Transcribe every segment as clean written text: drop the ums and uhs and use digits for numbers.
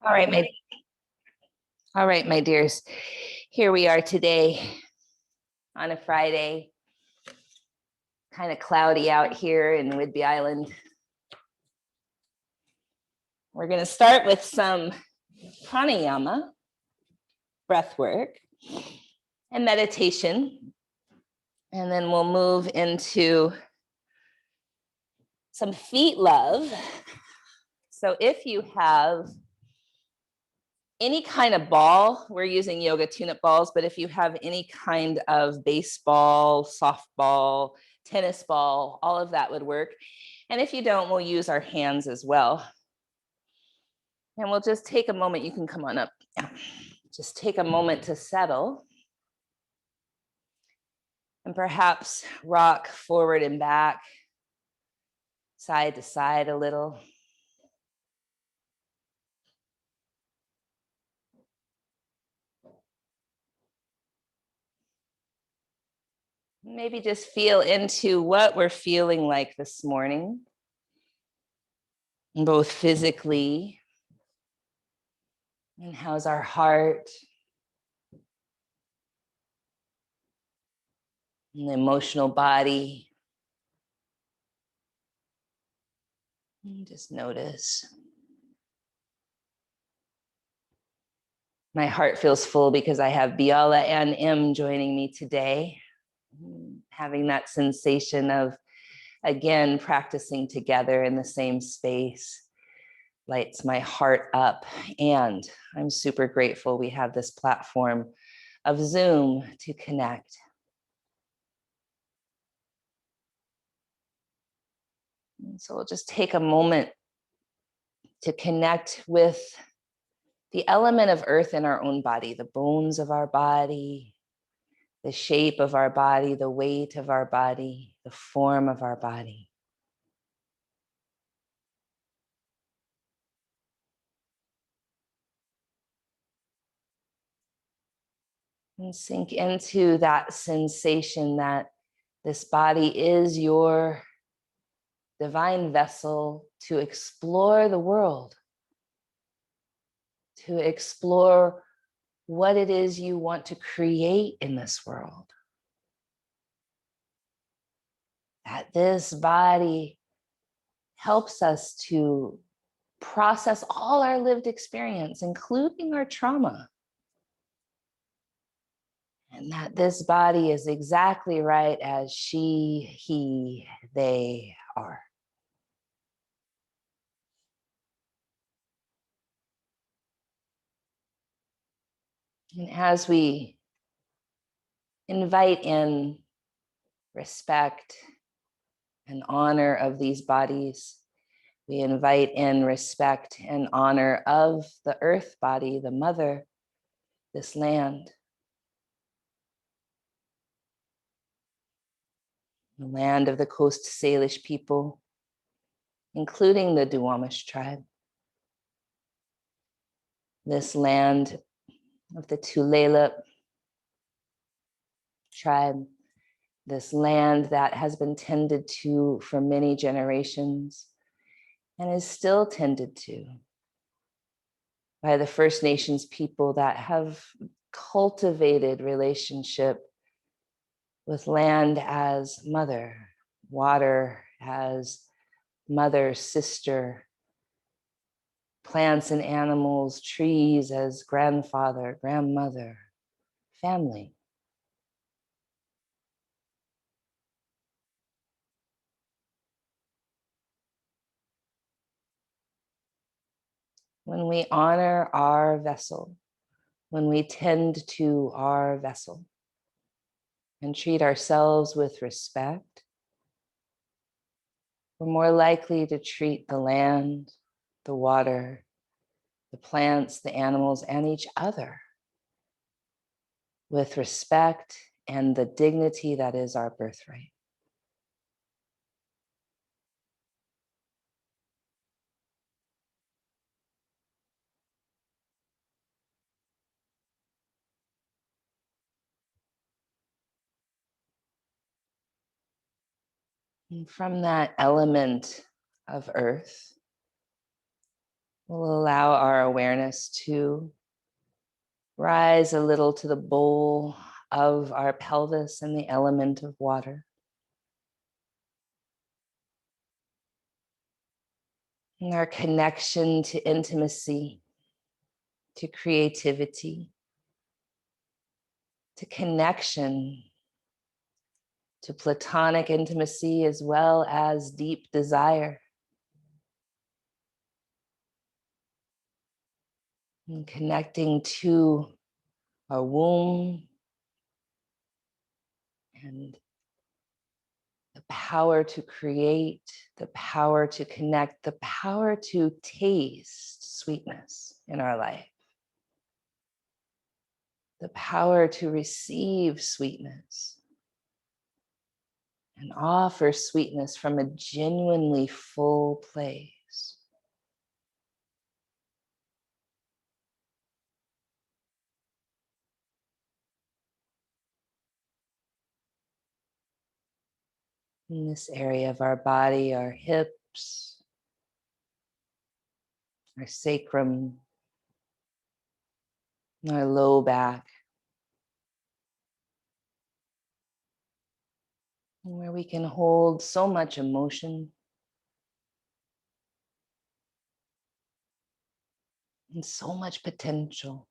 All right, my dears. Here we are today on a Friday. Kind of cloudy out here in Whidbey Island. We're going to start with some pranayama, breath work, and meditation. And then we'll move into some feet love. So if you have any kind of ball, we're using yoga tune-up balls, but if you have any kind of baseball, softball, tennis ball, all of that would work. And if you don't, we'll use our hands as well. And we'll just take a moment. You can come on up. Yeah. Just take a moment to settle. And perhaps rock forward and back, side to side a little. Maybe just feel into what we're feeling like this morning, both physically, and how's our heart, and the emotional body. And just notice. My heart feels full because I have Biala and M joining me today, having that sensation of, again, practicing together in the same space lights my heart up. And I'm super grateful we have this platform of Zoom to connect. And so we'll just take a moment to connect with the element of earth in our own body, the bones of our body, the shape of our body, the weight of our body, the form of our body. And sink into that sensation that this body is your divine vessel to explore the world, to explore what it is you want to create in this world. That this body helps us to process all our lived experience, including our trauma. And that this body is exactly right as she, he, they are. And as we invite in respect and honor of these bodies, we invite in respect and honor of the earth body, the mother, this land, the land of the Coast Salish people, including the Duwamish tribe, this land of the Tulalip tribe, this land that has been tended to for many generations and is still tended to by the First Nations people that have cultivated relationship with land as mother, water as mother, sister, plants and animals, trees as grandfather, grandmother, family. When we honor our vessel, when we tend to our vessel and treat ourselves with respect, we're more likely to treat the land, the water, the plants, the animals, and each other with respect and the dignity that is our birthright. And from that element of earth, We'll allow our awareness to rise a little to the bowl of our pelvis and the element of water. And our connection to intimacy, to creativity, to connection, to platonic intimacy, as well as deep desire. And connecting to our womb and the power to create, the power to connect, the power to taste sweetness in our life, the power to receive sweetness and offer sweetness from a genuinely full place. In this area of our body, our hips, our sacrum, our low back, where we can hold so much emotion and so much potential.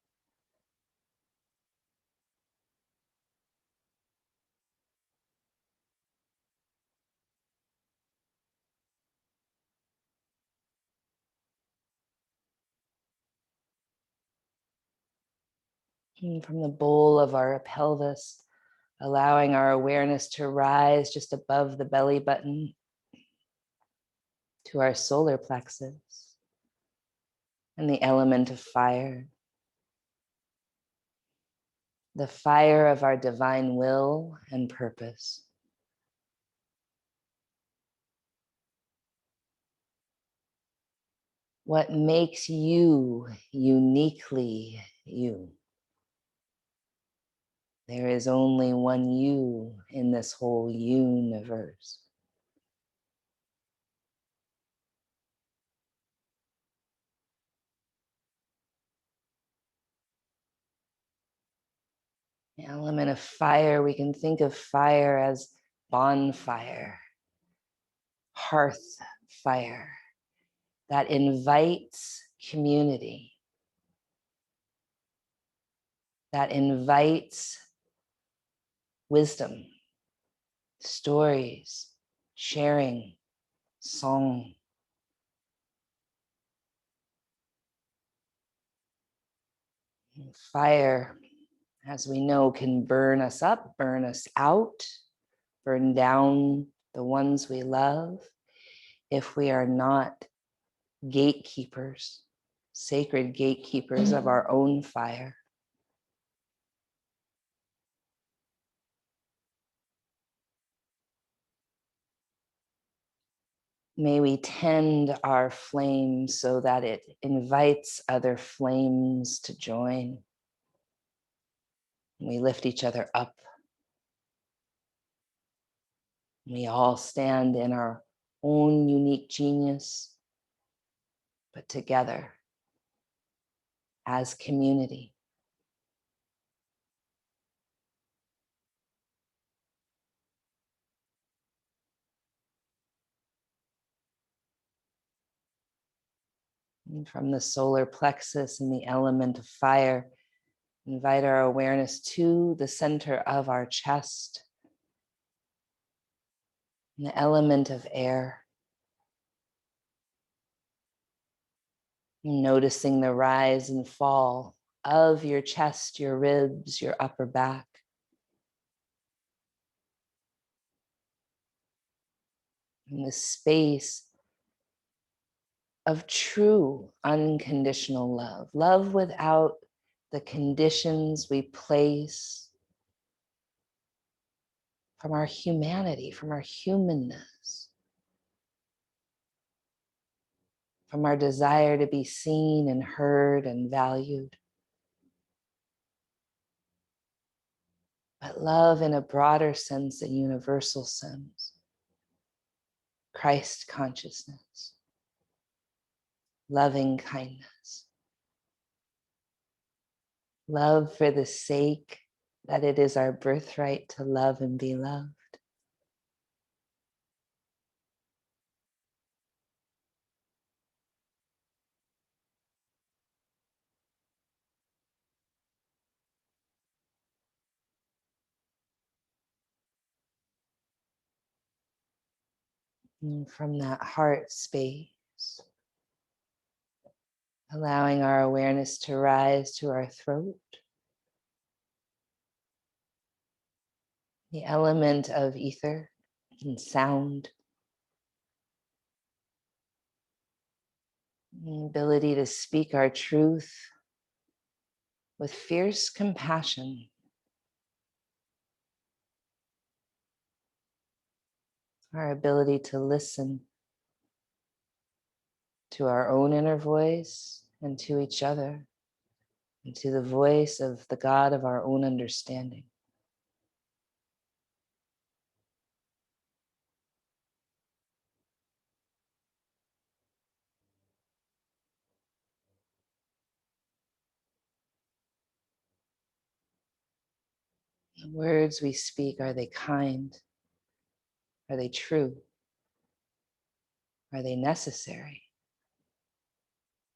And from the bowl of our pelvis, allowing our awareness to rise just above the belly button to our solar plexus and the element of fire, the fire of our divine will and purpose. What makes you uniquely you? There is only one you in this whole universe. The element of fire, we can think of fire as bonfire, hearth fire that invites community, that invites wisdom, stories, sharing, song. Fire, as we know, can burn us up, burn us out, burn down the ones we love if we are not gatekeepers, sacred gatekeepers of our own fire. May we tend our flame so that it invites other flames to join. We lift each other up. We all stand in our own unique genius, but together as community. And from the solar plexus and the element of fire, invite our awareness to the center of our chest, and the element of air. Noticing the rise and fall of your chest, your ribs, your upper back. In the space of true unconditional love, love without the conditions we place from our humanity, from our humanness, from our desire to be seen and heard and valued. But love in a broader sense, a universal sense, Christ consciousness. loving kindness, love for the sake that it is our birthright to love and be loved. And from that heart space, allowing our awareness to rise to our throat, the element of ether and sound, the ability to speak our truth with fierce compassion, our ability to listen to our own inner voice and to each other, and to the voice of the God of our own understanding. The words we speak, are they kind? Are they true? Are they necessary?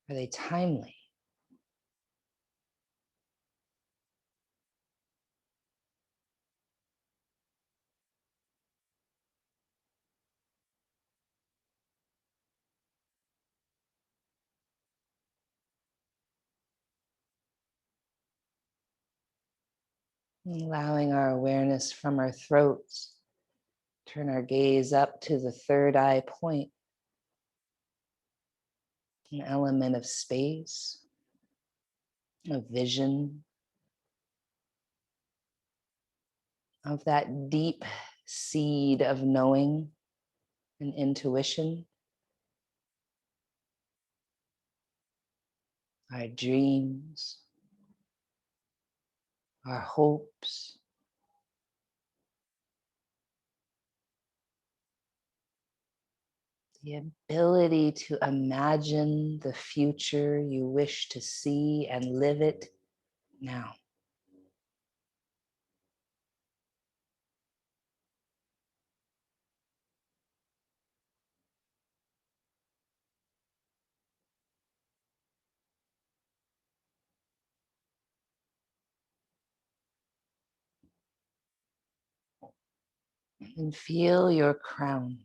Are they timely? Allowing our awareness from our throats, turn our gaze up to the third eye point, an element of space, of vision, of that deep seed of knowing and intuition, our dreams, our hopes, the ability to imagine the future you wish to see and live it now. And feel your crown.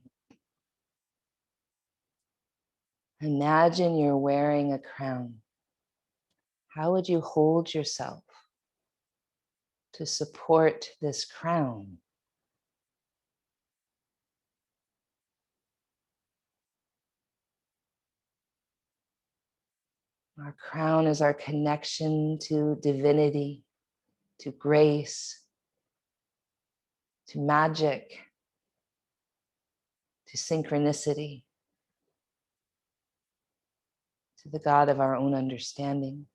Imagine you're wearing a crown. How would you hold yourself to support this crown? Our crown is our connection to divinity, to grace, to magic, to synchronicity, to the God of our own understanding.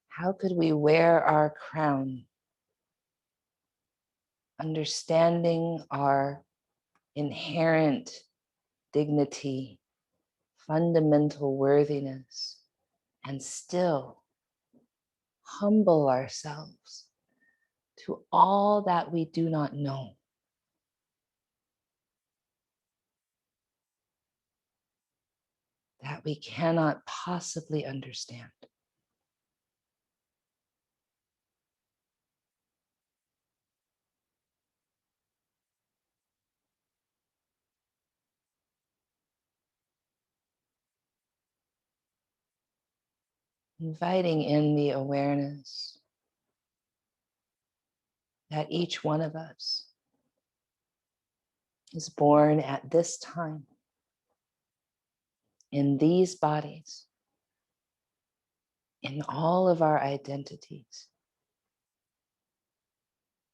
How could we wear our crown, understanding our inherent dignity, fundamental worthiness, and still humble ourselves to all that we do not know? That we cannot possibly understand. Inviting in the awareness that each one of us is born at this time in these bodies, in all of our identities,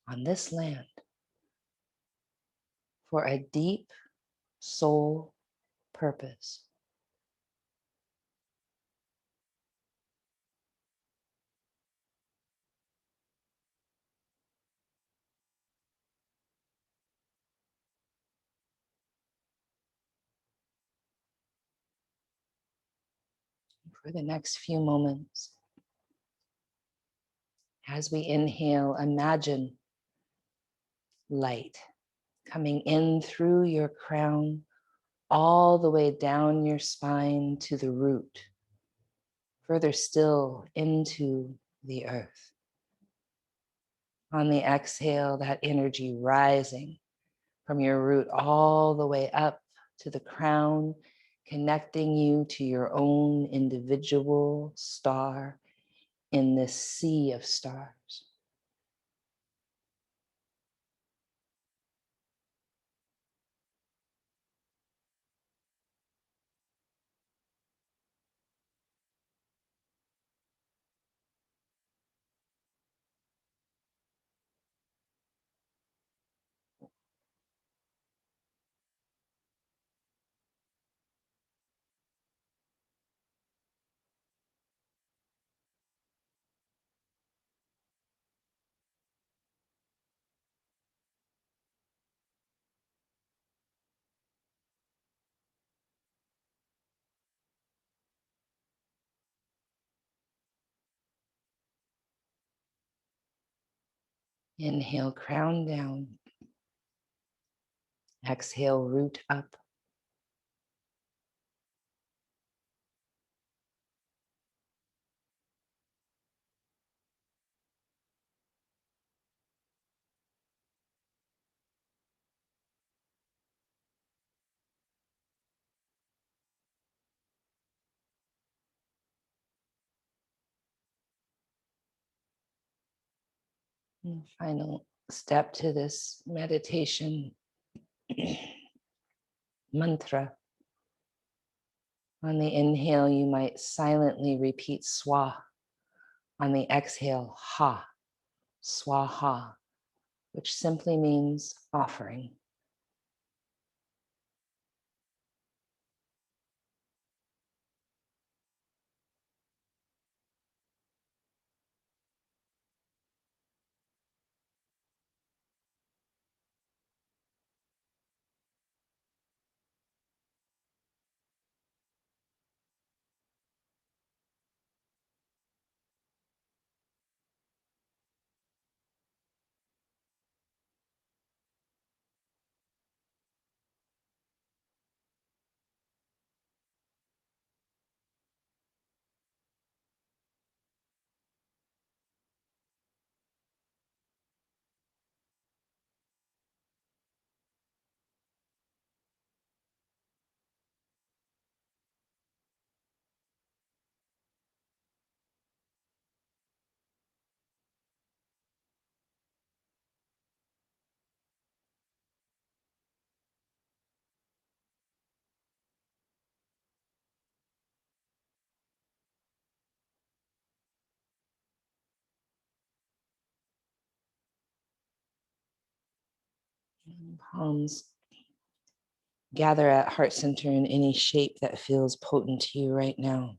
on this land, for a deep soul purpose. for the next few moments. As we inhale, imagine light coming in through your crown, all the way down your spine to the root, further still into the earth. On the exhale, that energy rising from your root all the way up to the crown, connecting you to your own individual star in this sea of stars. Inhale, crown down. Exhale, root up. And final step to this meditation mantra. On the inhale, you might silently repeat swa. On the exhale, ha, swaha, which simply means offering. Palms gather at heart center in any shape that feels potent to you right now.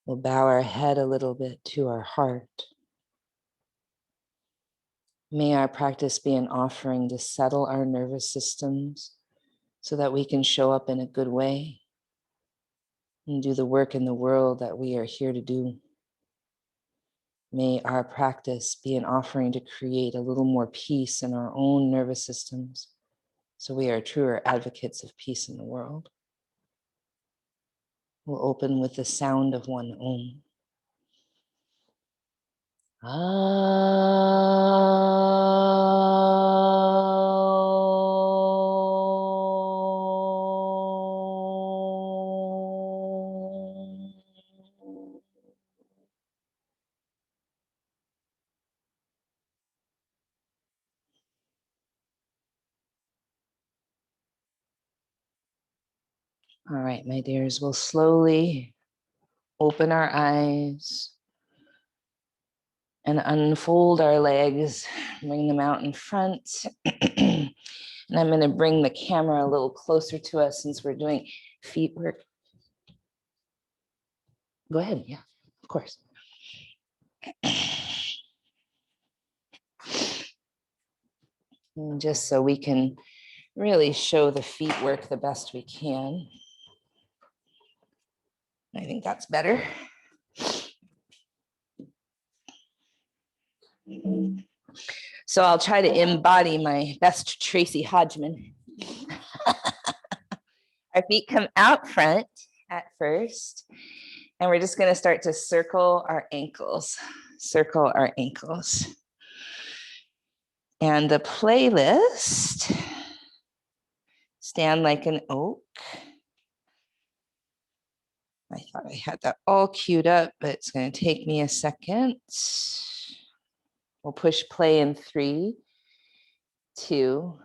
We'll bow our head a little bit to our heart. May our practice be an offering to settle our nervous systems so that we can show up in a good way and do the work in the world that we are here to do. May our practice be an offering to create a little more peace in our own nervous systems so we are truer advocates of peace in the world. We'll open with the sound of one Om. All right, my dears, we'll slowly open our eyes and unfold our legs, bring them out in front. And I'm going to bring the camera a little closer to us since we're doing feet work. Go ahead, yeah, of course. And just so we can really show the feet work the best we can. I think that's better. So I'll try to embody my best Tracy Hodgman. Our feet come out front at first, and we're just going to start to circle our ankles. Circle our ankles. And the playlist, stand like an oak. I thought I had that all queued up, but it's going to take me a second. We'll push play in 3, 2,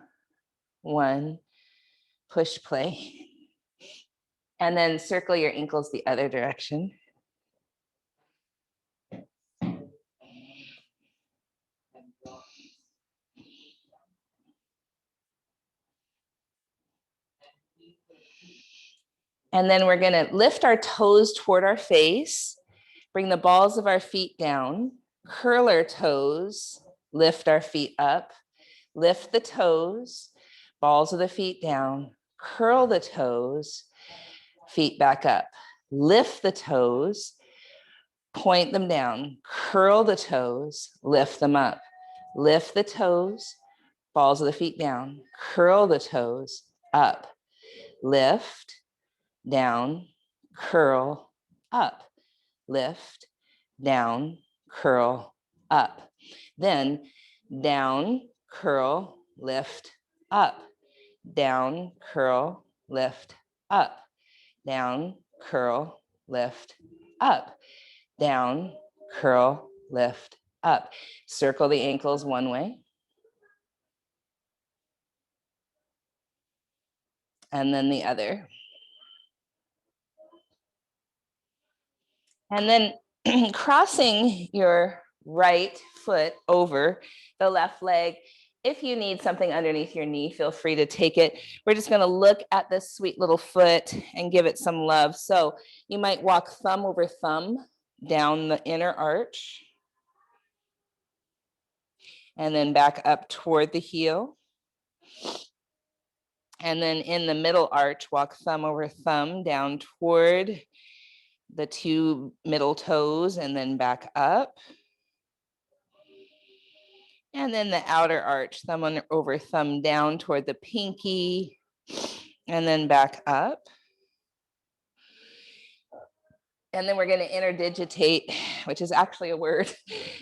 1, push play. And then circle your ankles the other direction. And then we're going to lift our toes toward our face, bring the balls of our feet down, curl our toes, lift our feet up, lift the toes, balls of the feet down, curl the toes, feet back up, lift the toes, point them down, curl the toes, lift them up, lift the toes, balls of the feet down, curl the toes, up, lift, down, curl, up, lift, down, curl, up. Then down, curl, lift, up, down, curl, lift, up, down, curl, lift, up, down, curl, lift, up. Circle the ankles one way. And then the other. And then crossing your right foot over the left leg. If you need something underneath your knee, feel free to take it. We're just going to look at this sweet little foot and give it some love. So you might walk thumb over thumb down the inner arch. And then back up toward the heel. And then in the middle arch, walk thumb over thumb down toward the 2 middle toes and then back up. And then the outer arch, thumb over thumb down toward the pinky and then back up. And then we're going to interdigitate, which is actually a word,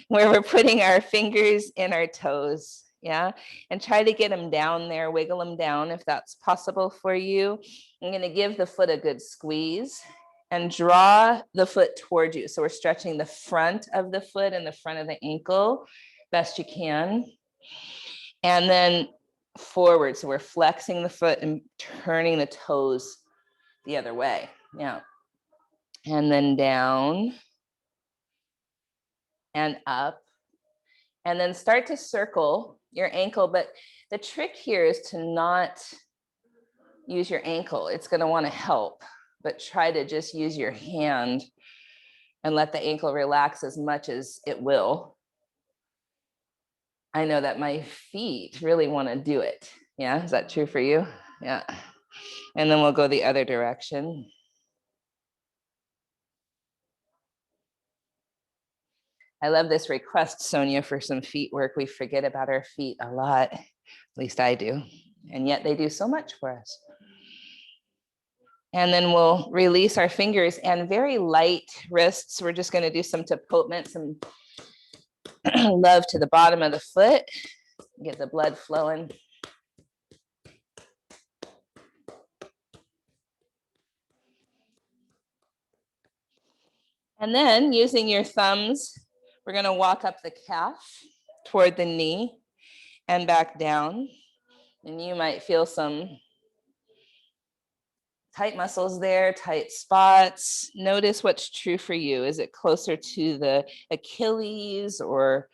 where we're putting our fingers in our toes. Yeah. And try to get them down there, wiggle them down if that's possible for you. I'm going to give the foot a good squeeze and draw the foot towards you. So we're stretching the front of the foot and the front of the ankle best you can. And then forward. So we're flexing the foot and turning the toes the other way. Yeah. And then down and up. And then start to circle your ankle. But the trick here is to not use your ankle. It's going to want to help, but try to just use your hand and let the ankle relax as much as it will. I know that my feet really want to do it. Yeah, is that true for you? Yeah. And then we'll go the other direction. I love this request, Sonia, for some feet work. We forget about our feet a lot, at least I do. And yet they do so much for us. And then we'll release our fingers and very light wrists. We're just going to do some tapotment, some love to the bottom of the foot, get the blood flowing. And then using your thumbs, we're going to walk up the calf toward the knee and back down. And you might feel some tight muscles there, tight spots. Notice what's true for you. Is it closer to the Achilles or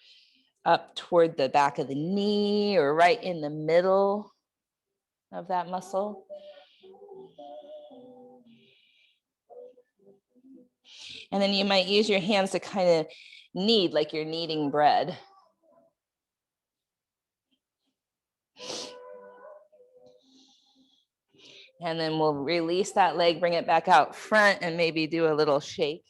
up toward the back of the knee or right in the middle of that muscle? And then you might use your hands to kind of knead like you're kneading bread. And then we'll release that leg, bring it back out front, and maybe do a little shake.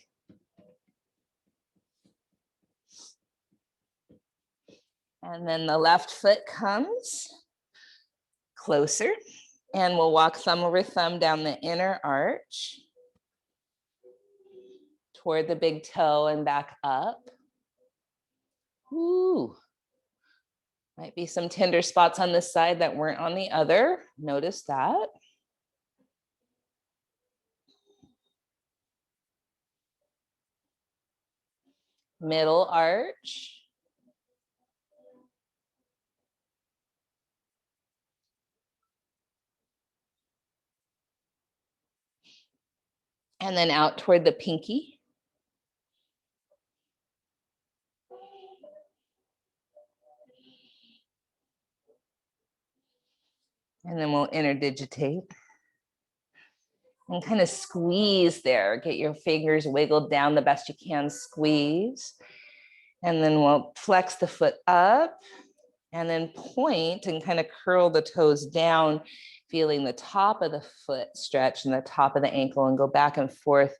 And then the left foot comes closer, and we'll walk thumb over thumb down the inner arch toward the big toe and back up. Ooh. Might be some tender spots on this side that weren't on the other. Notice that. Middle arch. And then out toward the pinky. And then we'll interdigitate. And kind of squeeze there. Get your fingers wiggled down the best you can, squeeze. And then we'll flex the foot up and then point and kind of curl the toes down, feeling the top of the foot stretch and the top of the ankle, and go back and forth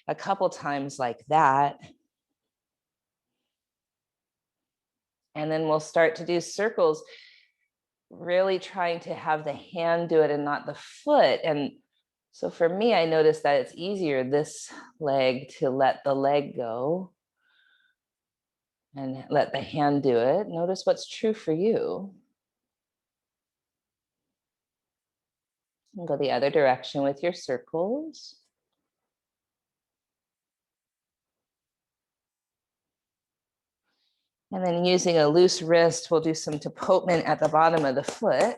a couple times like that. And then we'll start to do circles, really trying to have the hand do it and not the foot. And so for me, I noticed that it's easier this leg to let the leg go and let the hand do it. Notice what's true for you. And go the other direction with your circles. And then using a loose wrist, we'll do some tapotment at the bottom of the foot.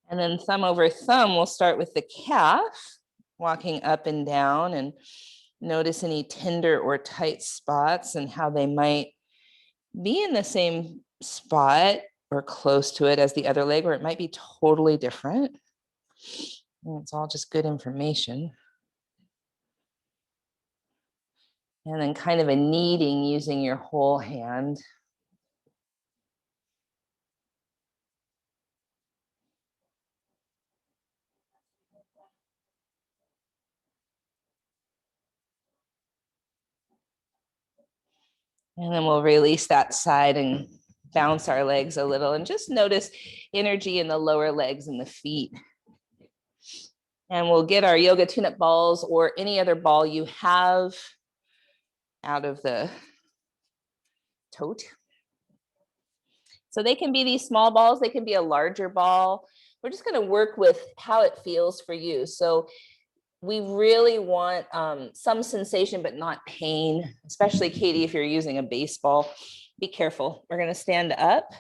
And then thumb over thumb, we'll start with the calf, walking up and down, and notice any tender or tight spots and how they might be in the same spot or close to it as the other leg, or it might be totally different. And it's all just good information. And then kind of a kneading using your whole hand. And then we'll release that side and bounce our legs a little, and just notice energy in the lower legs and the feet. And we'll get our yoga tune-up balls or any other ball you have out of the tote. So they can be these small balls, they can be a larger ball. We're just going to work with how it feels for you. So we really want some sensation, but not pain, especially Katie, if you're using a baseball. Be careful. We're going to stand up.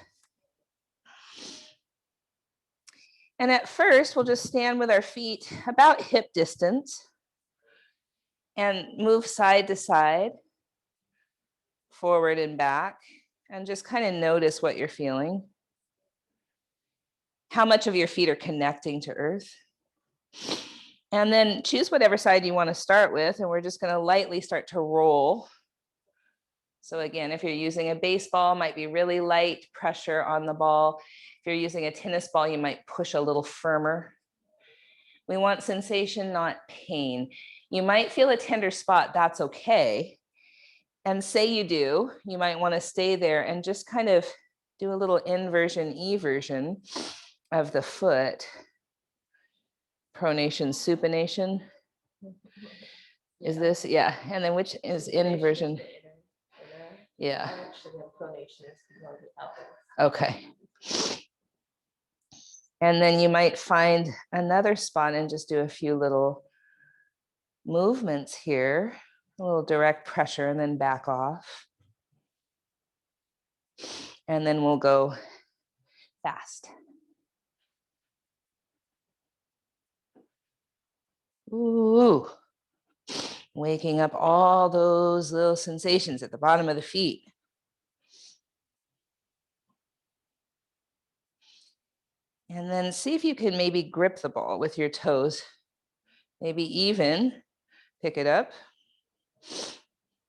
And at first, we'll just stand with our feet about hip distance and move side to side, forward and back, and just kind of notice what you're feeling. How much of your feet are connecting to earth. And then choose whatever side you want to start with, and we're just going to lightly start to roll. So again, if you're using a baseball, might be really light pressure on the ball. If you're using a tennis ball, you might push a little firmer. We want sensation, not pain. You might feel a tender spot, that's okay. And say you do, you might want to stay there and just kind of do a little inversion, eversion of the foot. Pronation, supination. Is this, yeah. And then which is inversion? Yeah. Okay. And then you might find another spot and just do a few little movements here, a little direct pressure, and then back off. And then we'll go fast. Ooh. Waking up all those little sensations at the bottom of the feet. And then see if you can maybe grip the ball with your toes. Maybe even pick it up.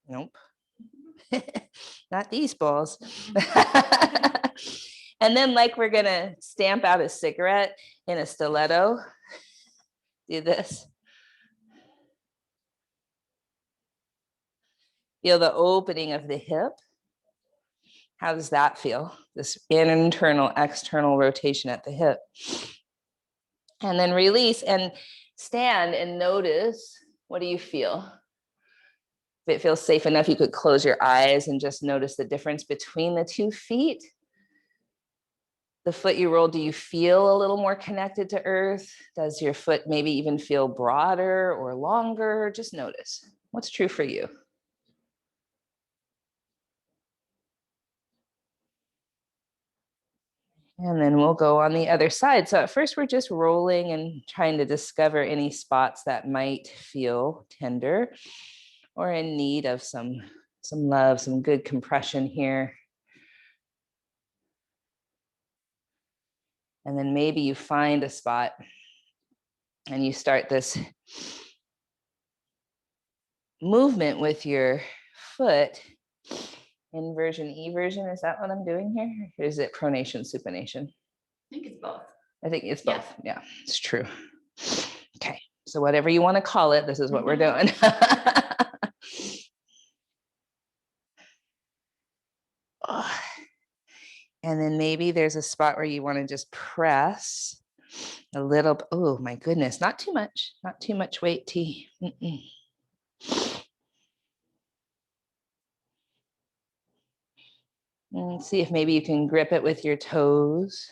Nope. Not these balls. And then like we're gonna stamp out a cigarette in a stiletto. Do this. Feel the opening of the hip. How does that feel? This internal, external rotation at the hip. And then release and stand and notice, what do you feel? If it feels safe enough, you could close your eyes and just notice the difference between the 2 feet. The foot you roll, do you feel a little more connected to earth? Does your foot maybe even feel broader or longer? Just notice what's true for you. And then we'll go on the other side. So at first we're just rolling and trying to discover any spots that might feel tender or in need of some love, some good compression here. And then maybe you find a spot and you start this movement with your foot. Inversion, eversion, is that what I'm doing here? Or is it pronation, supination? I think it's both. I think it's both. Yeah, it's true. Okay, so whatever you want to call it, this is what we're doing. And then maybe there's a spot where you want to just press a little. Oh my goodness, not too much weight, T. And see if maybe you can grip it with your toes.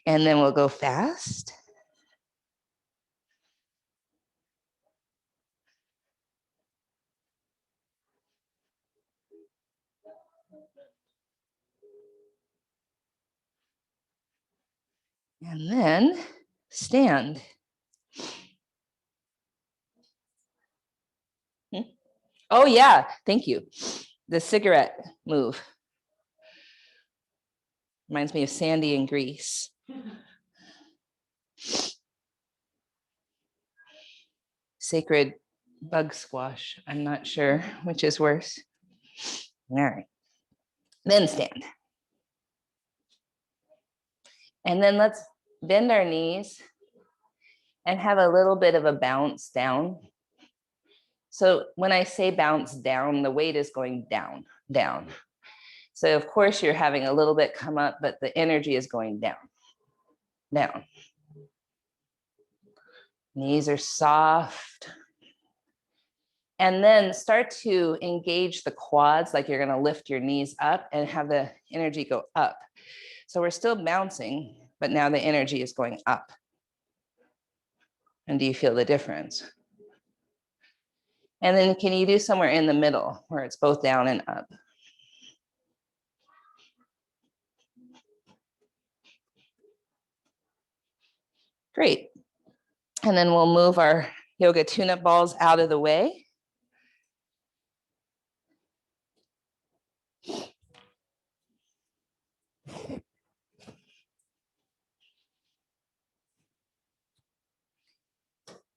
And then we'll go fast. And then stand. Oh yeah, thank you. The cigarette move. Reminds me of Sandy in Greece. Sacred bug squash. I'm not sure which is worse. All right. Then stand. And then let's bend our knees and have a little bit of a bounce down. So when I say bounce down, the weight is going down, down. So of course you're having a little bit come up, but the energy is going down, down. Knees are soft. And then start to engage the quads, like you're going to lift your knees up and have the energy go up. So we're still bouncing, but now the energy is going up. And do you feel the difference? And then can you do somewhere in the middle where it's both down and up? Great. And then we'll move our yoga tune-up balls out of the way.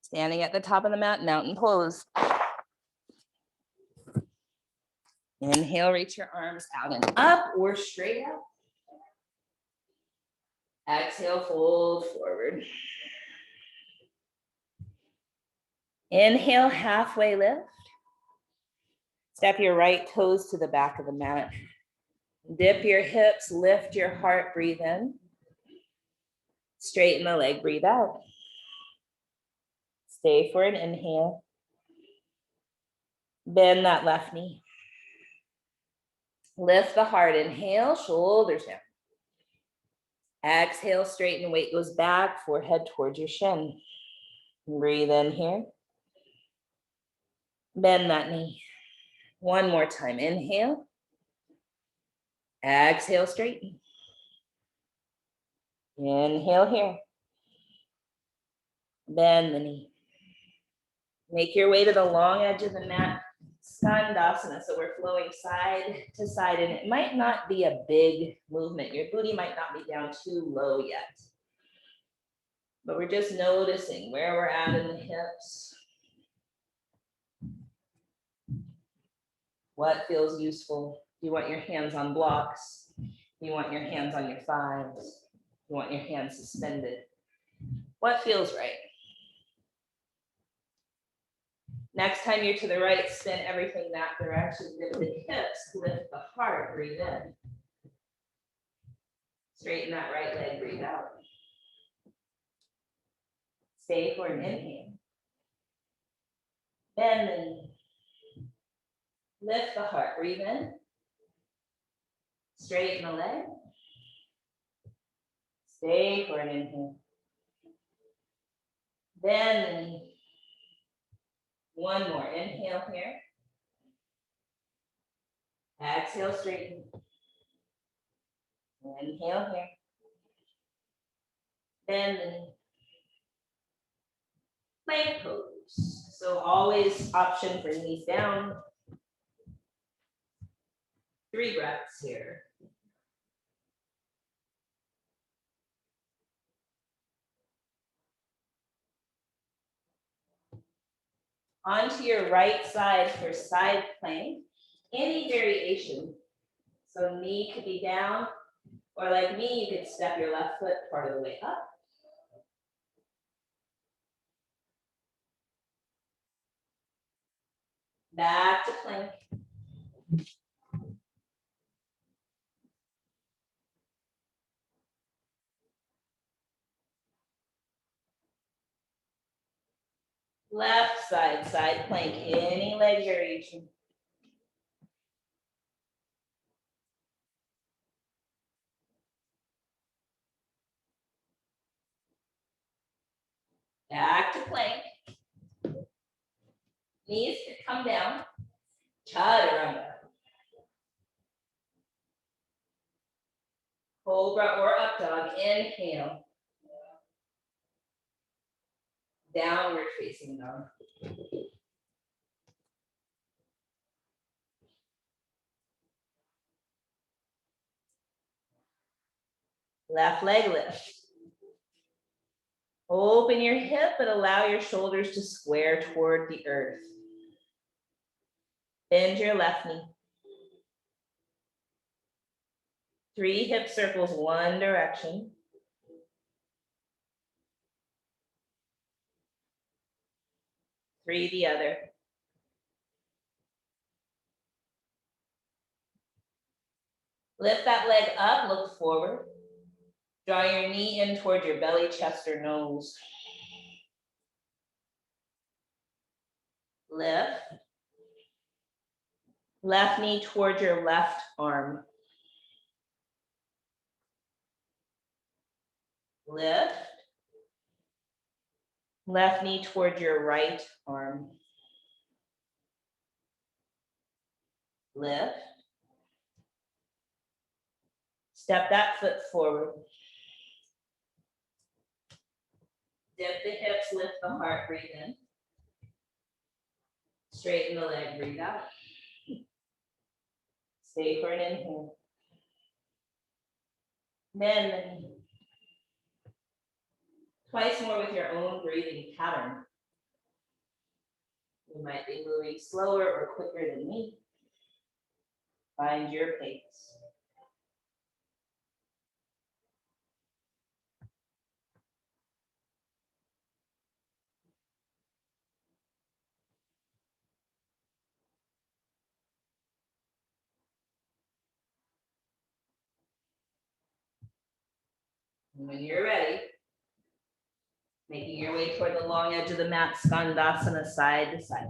Standing at the top of the mat, mountain pose. Inhale, reach your arms out and up or straight out. Exhale, fold forward. Inhale, halfway lift. Step your right toes to the back of the mat. Dip your hips, lift your heart, breathe in. Straighten the leg, breathe out. Stay for an inhale. Bend that left knee. Lift the heart, inhale, shoulders down. Exhale, straighten, weight goes back, forehead towards your shin. Breathe in here. Bend that knee. One more time, inhale. Exhale, straighten. Inhale here. Bend the knee. Make your way to the long edge of the mat, Skandasana. So we're flowing side to side, and it might not be a big movement. Your booty might not be down too low yet. But we're just noticing where we're at in the hips. What feels useful? You want your hands on blocks. You want your hands on your thighs. You want your hands suspended. What feels right? Next time you're to the right, spin everything that direction. Lift the hips, lift the heart, breathe in. Straighten that right leg, breathe out. Stay for an inhale. Bend the knee. Lift the heart, breathe in. Straighten the leg. Stay for an inhale. Bend the knee. One more, inhale here. Exhale, straighten. Inhale here. Bend the knee. Plank pose. So always option for knees down. 3 breaths here. Onto your right side for side plank. Any variation. So knee could be down, or like me, you could step your left foot part of the way up. Back to plank. Left side, side plank, any leg variation. Back to plank. Knees can come down. Chaturanga. Cobra or up dog, inhale. Downward facing dog. Left leg lift. Open your hip, but allow your shoulders to square toward the earth. Bend your left knee. 3 hip circles, one direction. Three the other. Lift that leg up, look forward. Draw your knee in toward your belly, chest, or nose. Lift. Left knee toward your left arm. Lift. Left knee toward your right arm. Lift. Step that foot forward. Dip the hips, lift the heart, breathe in. Straighten the leg, breathe out. Stay for an inhale. Bend the knee. Twice more with your own breathing pattern. You might be moving slower or quicker than me. Find your pace. And when you're ready, making your way toward the long edge of the mat, Skandasana, side to side.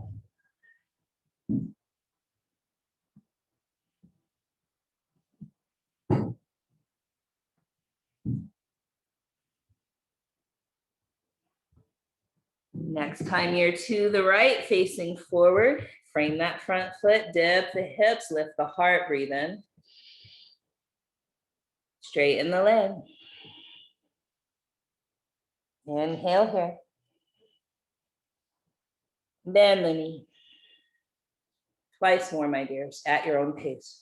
Next time you're to the right, facing forward, frame that front foot, dip the hips, lift the heart, breathe in. Straighten the leg. Inhale here. Bend the knee. Twice more, my dears, at your own pace.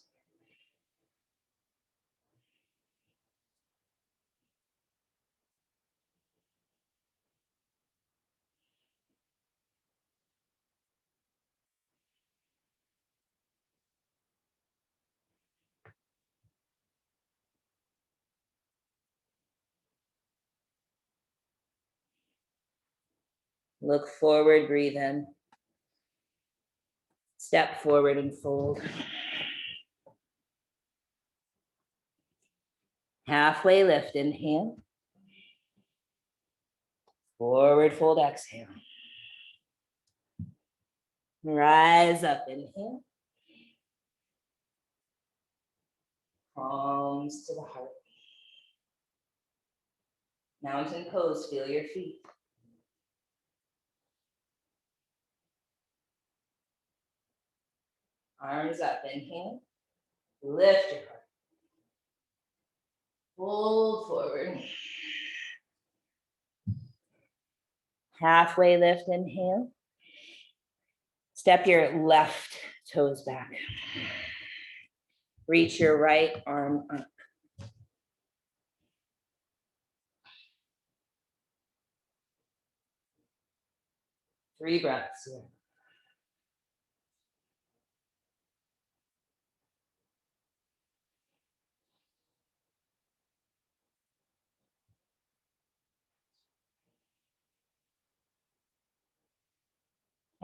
Look forward, breathe in. Step forward and fold. Halfway lift, inhale. Forward fold, exhale. Rise up, inhale. Palms to the heart. Mountain pose, feel your feet. Arms up, inhale. Lift your heart. Fold forward. Halfway lift, inhale. Step your left toes back. Reach your right arm up. Three breaths here.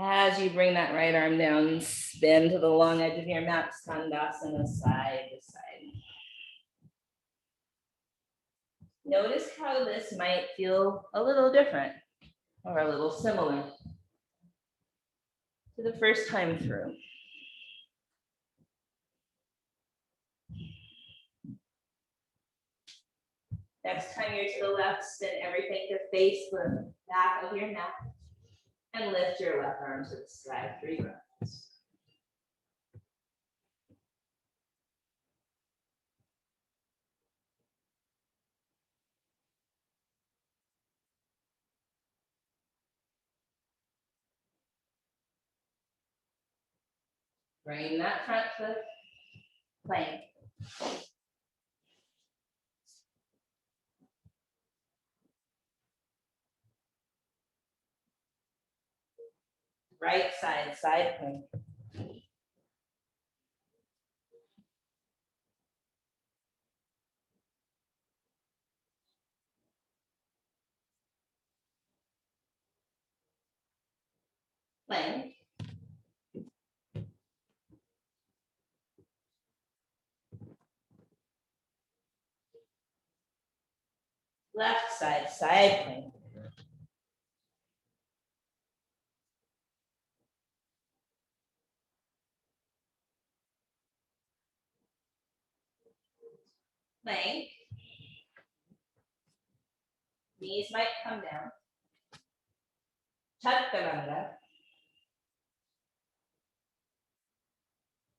As you bring that right arm down, spin to the long edge of your mat, Skandasana, side to side. Notice how this might feel a little different or a little similar to the first time through. Next time you're to the left, spin everything to face the back of your mat and lift your left arm to the sky. 3 breaths. Bring that front foot, plank. Right side, side plank. Plank. Left side, side plank. Plank. Knees might come down. Chaturanga.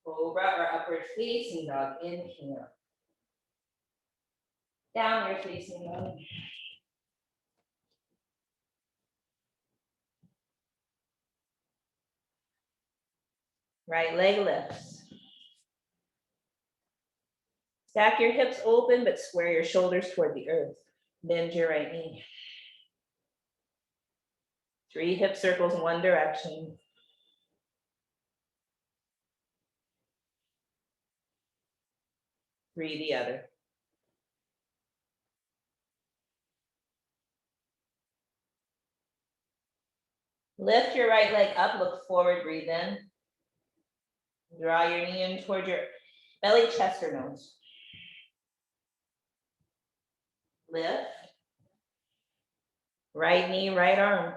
Cobra or upward facing dog. Inhale. Downward facing dog. Right leg lifts. Stack your hips open, but square your shoulders toward the earth. Bend your right knee. 3 hip circles in one direction. 3 the other. Lift your right leg up, look forward, breathe in. Draw your knee in toward your belly, chest, or nose. Lift. Right knee, right arm.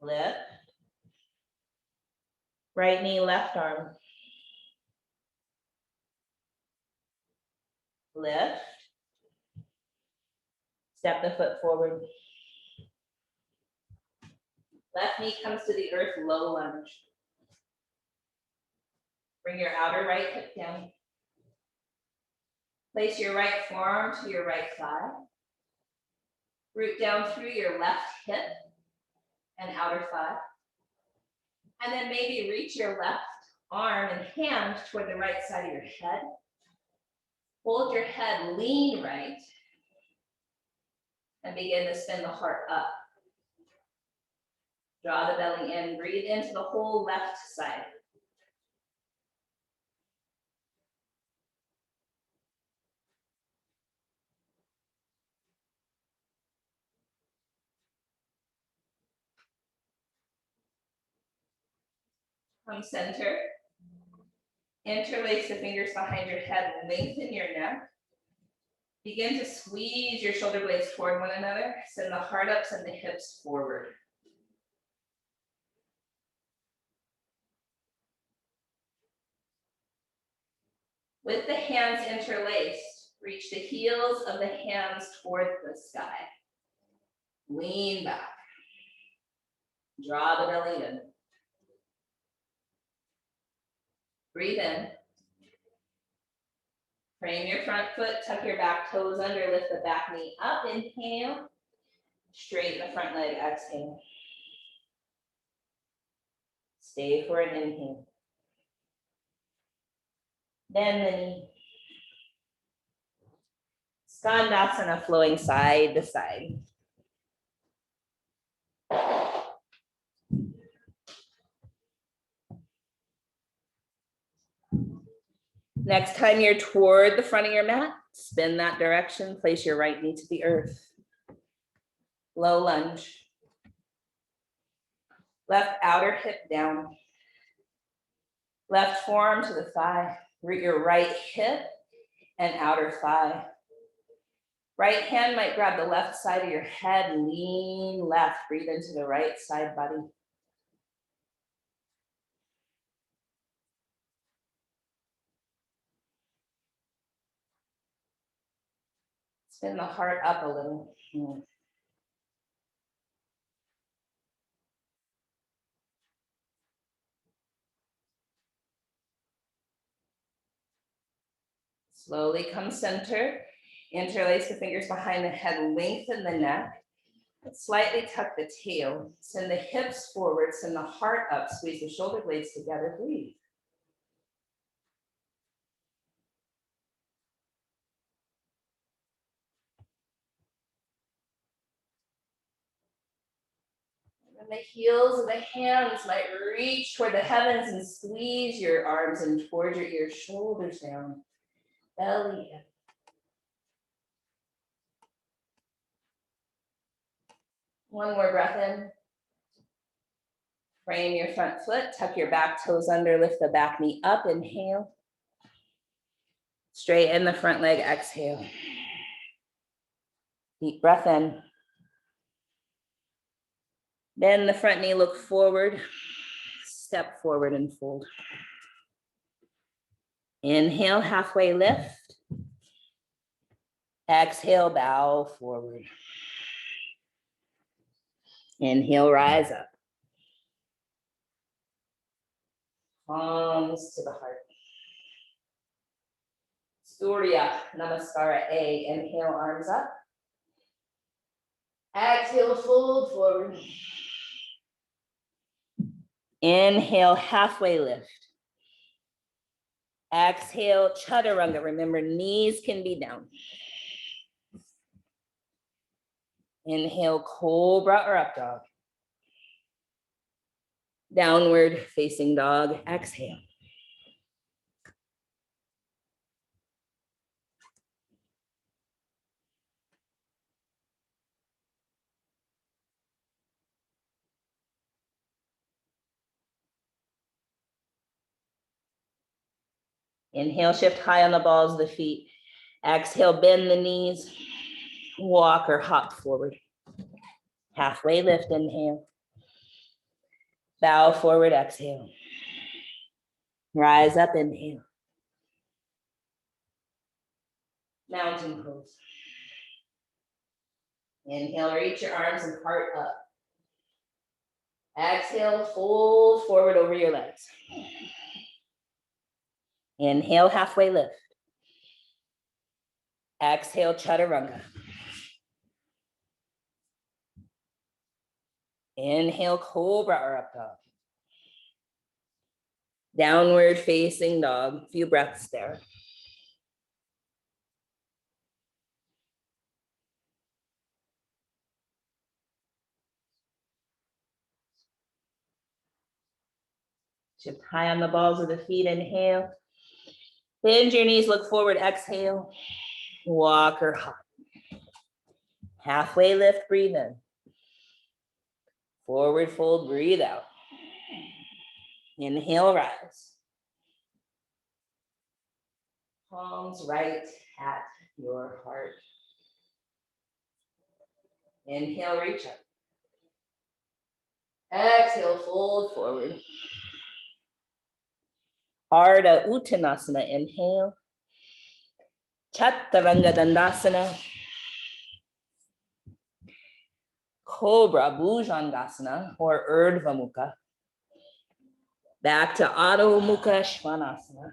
Lift. Right knee, left arm. Lift. Step the foot forward. Left knee comes to the earth, low lunge. Bring your outer right hip down. Place your right forearm to your right thigh. Root down through your left hip and outer thigh. And then maybe reach your left arm and hand toward the right side of your head. Hold your head, lean right. And begin to spin the heart up. Draw the belly in, breathe into the whole left side. Come center. Interlace the fingers behind your head, lengthen your neck. Begin to squeeze your shoulder blades toward one another. Send the heart up, send the hips forward. With the hands interlaced, reach the heels of the hands toward the sky. Lean back. Draw the belly in. Breathe in. Frame your front foot, tuck your back toes under, lift the back knee up, inhale. Straighten the front leg, exhale. Stay for an inhale. Bend the knee. Skandasana, flowing side to side. Next time you're toward the front of your mat, spin that direction, place your right knee to the earth. Low lunge. Left outer hip down. Left forearm to the thigh. Root your right hip and outer thigh. Right hand might grab the left side of your head, lean left, breathe into the right side body. Spin the heart up a little. Slowly come center. Interlace the fingers behind the head, lengthen the neck. Slightly tuck the tail. Send the hips forward, send the heart up, squeeze the shoulder blades together, breathe. And the heels of the hands might reach toward the heavens and squeeze your arms in toward your ears, shoulders down, belly in. One more breath in. Frame your front foot, tuck your back toes under, lift the back knee up, inhale. Straighten the front leg, exhale. Deep breath in. Bend the front knee, look forward. Step forward and fold. Inhale, halfway lift. Exhale, bow forward. Inhale, rise up. Palms to the heart. Surya Namaskara A. Inhale, arms up. Exhale, fold forward. Inhale, halfway lift. Exhale, chaturanga. Remember, knees can be down. Inhale, cobra or up dog. Downward facing dog. Exhale. Inhale, shift high on the balls of the feet. Exhale, bend the knees. Walk or hop forward. Halfway lift, inhale. Bow forward, exhale. Rise up, inhale. Mountain pose. Inhale, reach your arms and heart up. Exhale, fold forward over your legs. Inhale, halfway lift. Exhale, chaturanga. Inhale, cobra or up dog. Downward facing dog. Few breaths there. Shift high on the balls of the feet, inhale. Bend your knees, look forward, exhale. Walk or hop. Halfway lift, breathe in. Forward fold, breathe out. Inhale, rise. Palms right at your heart. Inhale, reach up. Exhale, fold forward. Ardha Uttanasana, inhale. Chaturanga Dandasana. Cobra Bhujangasana or Urdhva Mukha. Back to Adho Mukha Svanasana.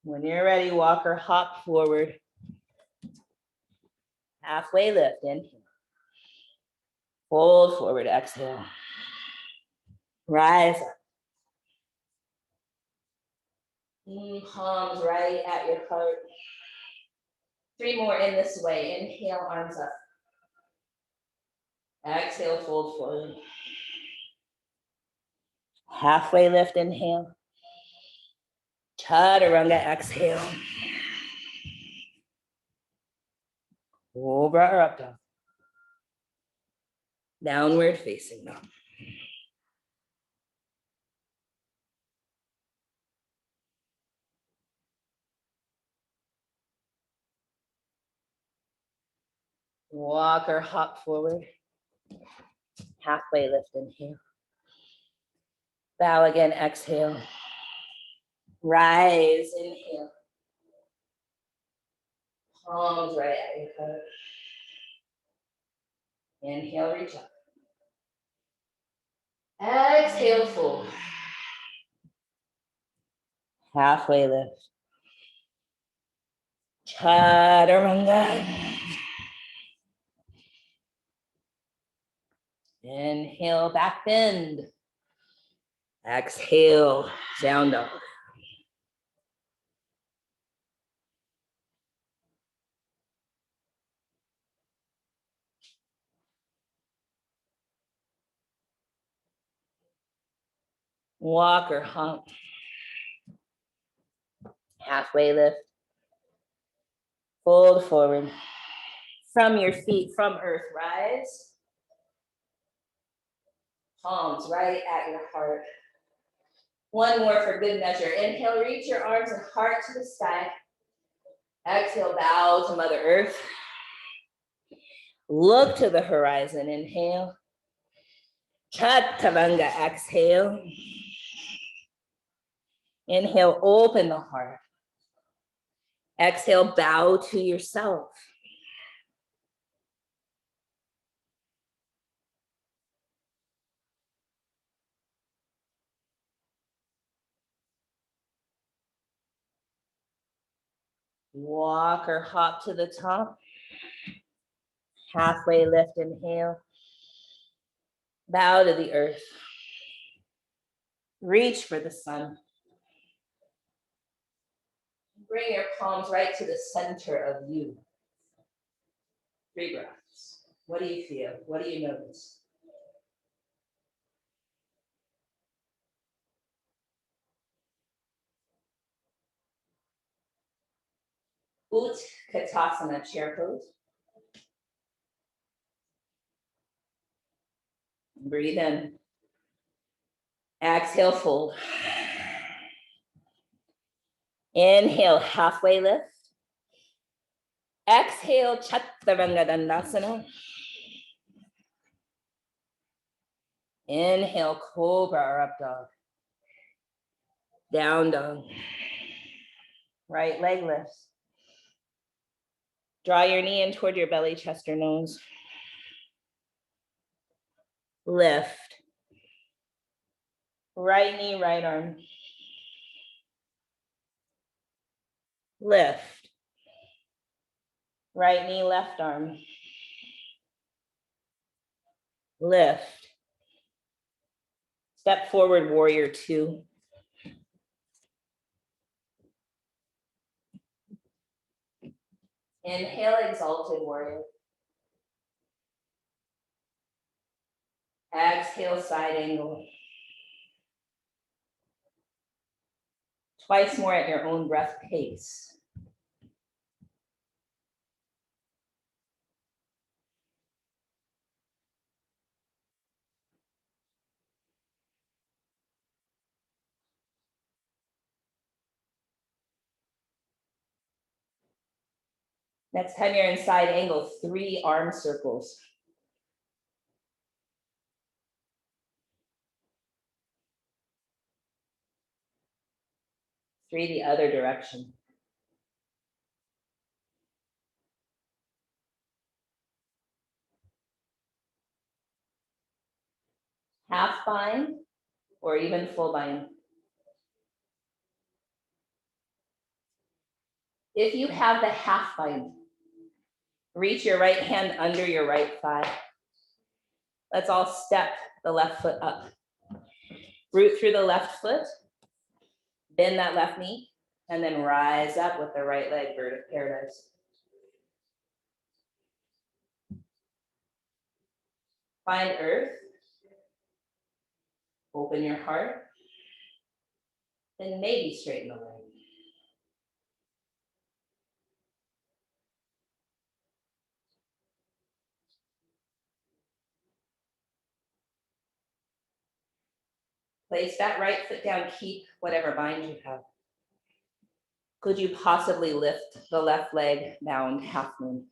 When you're ready, walk or hop forward. Halfway lift, inhale. Fold forward, exhale. Rise up. Palms right at your heart. 3 more in this way. Inhale, arms up. Exhale, fold forward. Halfway lift, inhale. Chaturanga, exhale. Cobra or up dog. Downward facing dog. Walk or hop forward. Halfway lift, inhale. Bow again, exhale. Rise, inhale. Palms right at your heart. Inhale, reach up. Exhale, fold. Halfway lift. Chaturanga. Inhale, back bend. Exhale, down dog. Walk or hump. Halfway lift. Fold forward. From your feet, from earth, rise. Palms right at your heart. 1 more for good measure. Inhale, reach your arms and heart to the sky. Exhale, bow to Mother Earth. Look to the horizon. Inhale. Chaturanga, exhale. Inhale, open the heart. Exhale, bow to yourself. Walk or hop to the top. Halfway lift, inhale. Bow to the earth. Reach for the sun. Bring your palms right to the center of you. 3 breaths. What do you feel? What do you notice? Utkatasana, chair pose. Breathe in. Exhale, fold. Inhale, halfway lift. Exhale, Chaturanga Dandasana. Inhale, Cobra or up dog. Down dog. Right leg lifts. Draw your knee in toward your belly, chest, or nose. Lift. Right knee, right arm. Lift. Right knee, left arm. Lift. Step forward, warrior 2. Inhale, exalted warrior. Exhale, side angle. Twice more at your own breath pace. Next time you're in side angle, 3 arm circles. 3 the other direction. Half bind or even full bind. If you have the half bind, reach your right hand under your right thigh. Let's all step the left foot up. Root through the left foot, bend that left knee, and then rise up with the right leg, bird of paradise. Find earth. Open your heart. And maybe straighten the leg. Place that right foot down, keep whatever bind you have. Could you possibly lift the left leg down half moon?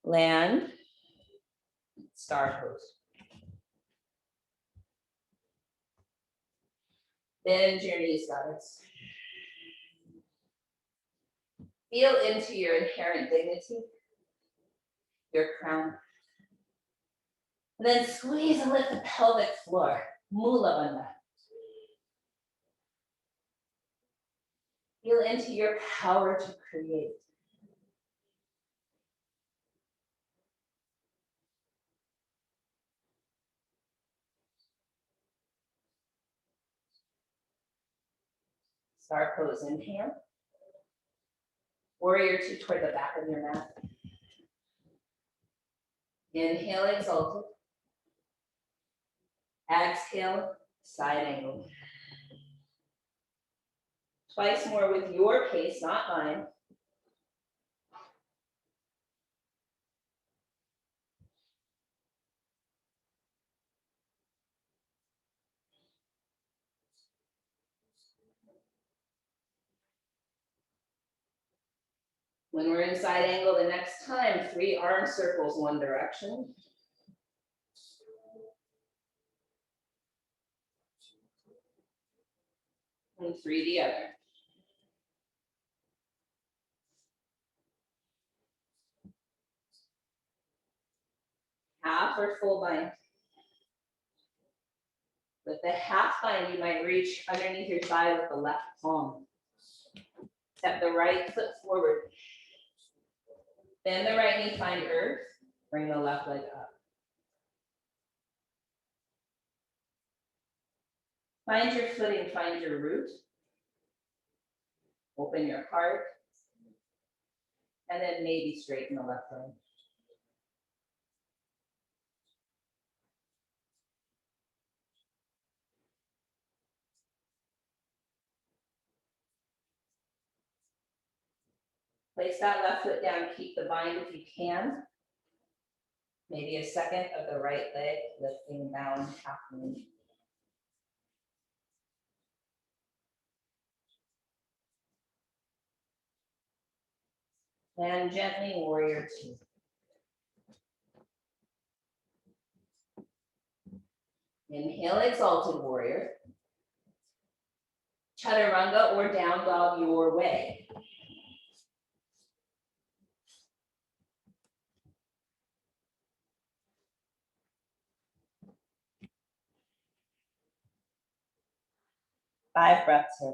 Land, star pose. Bend your knees, goddess. Feel into your inherent dignity, your crown. And then squeeze and lift the pelvic floor, Mula Bandha. Feel into your power to create. Star pose, inhale. Warrior 2 toward the back of your mat. Inhale, exalted. Exhale, side angle. Twice more with your pace, not mine. When we're in side angle the next time, 3 arm circles one direction. And 3 the other. Half or full bind. With the half bind, you might reach underneath your thigh with the left palm. Step the right foot forward. Bend the right knee, find earth. Bring the left leg up. Find your footing, find your root. Open your heart. And then maybe straighten the left leg. Place that left foot down, keep the bind if you can. Maybe a second of the right leg, lifting down half moon. And gently, warrior 2. Inhale, exalted warrior. Chaturanga or down dog your way. Five breaths here.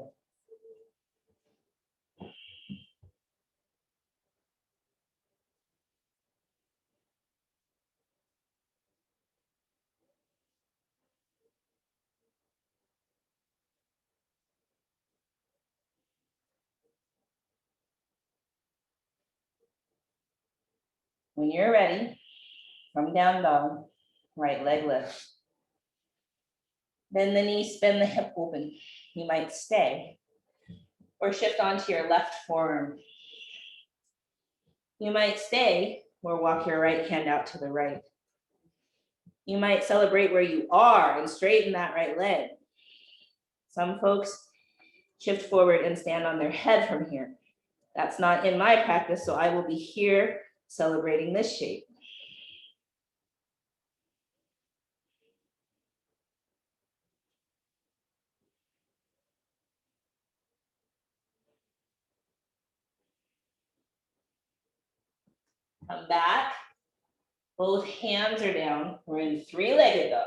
When you're ready, from down dog, right leg lift. Bend the knee, bend the hip open. You might stay or shift onto your left forearm. You might stay or walk your right hand out to the right. You might celebrate where you are and straighten that right leg. Some folks shift forward and stand on their head from here. That's not in my practice, so I will be here celebrating this shape. Come back. Both hands are down. We're in three-legged dog.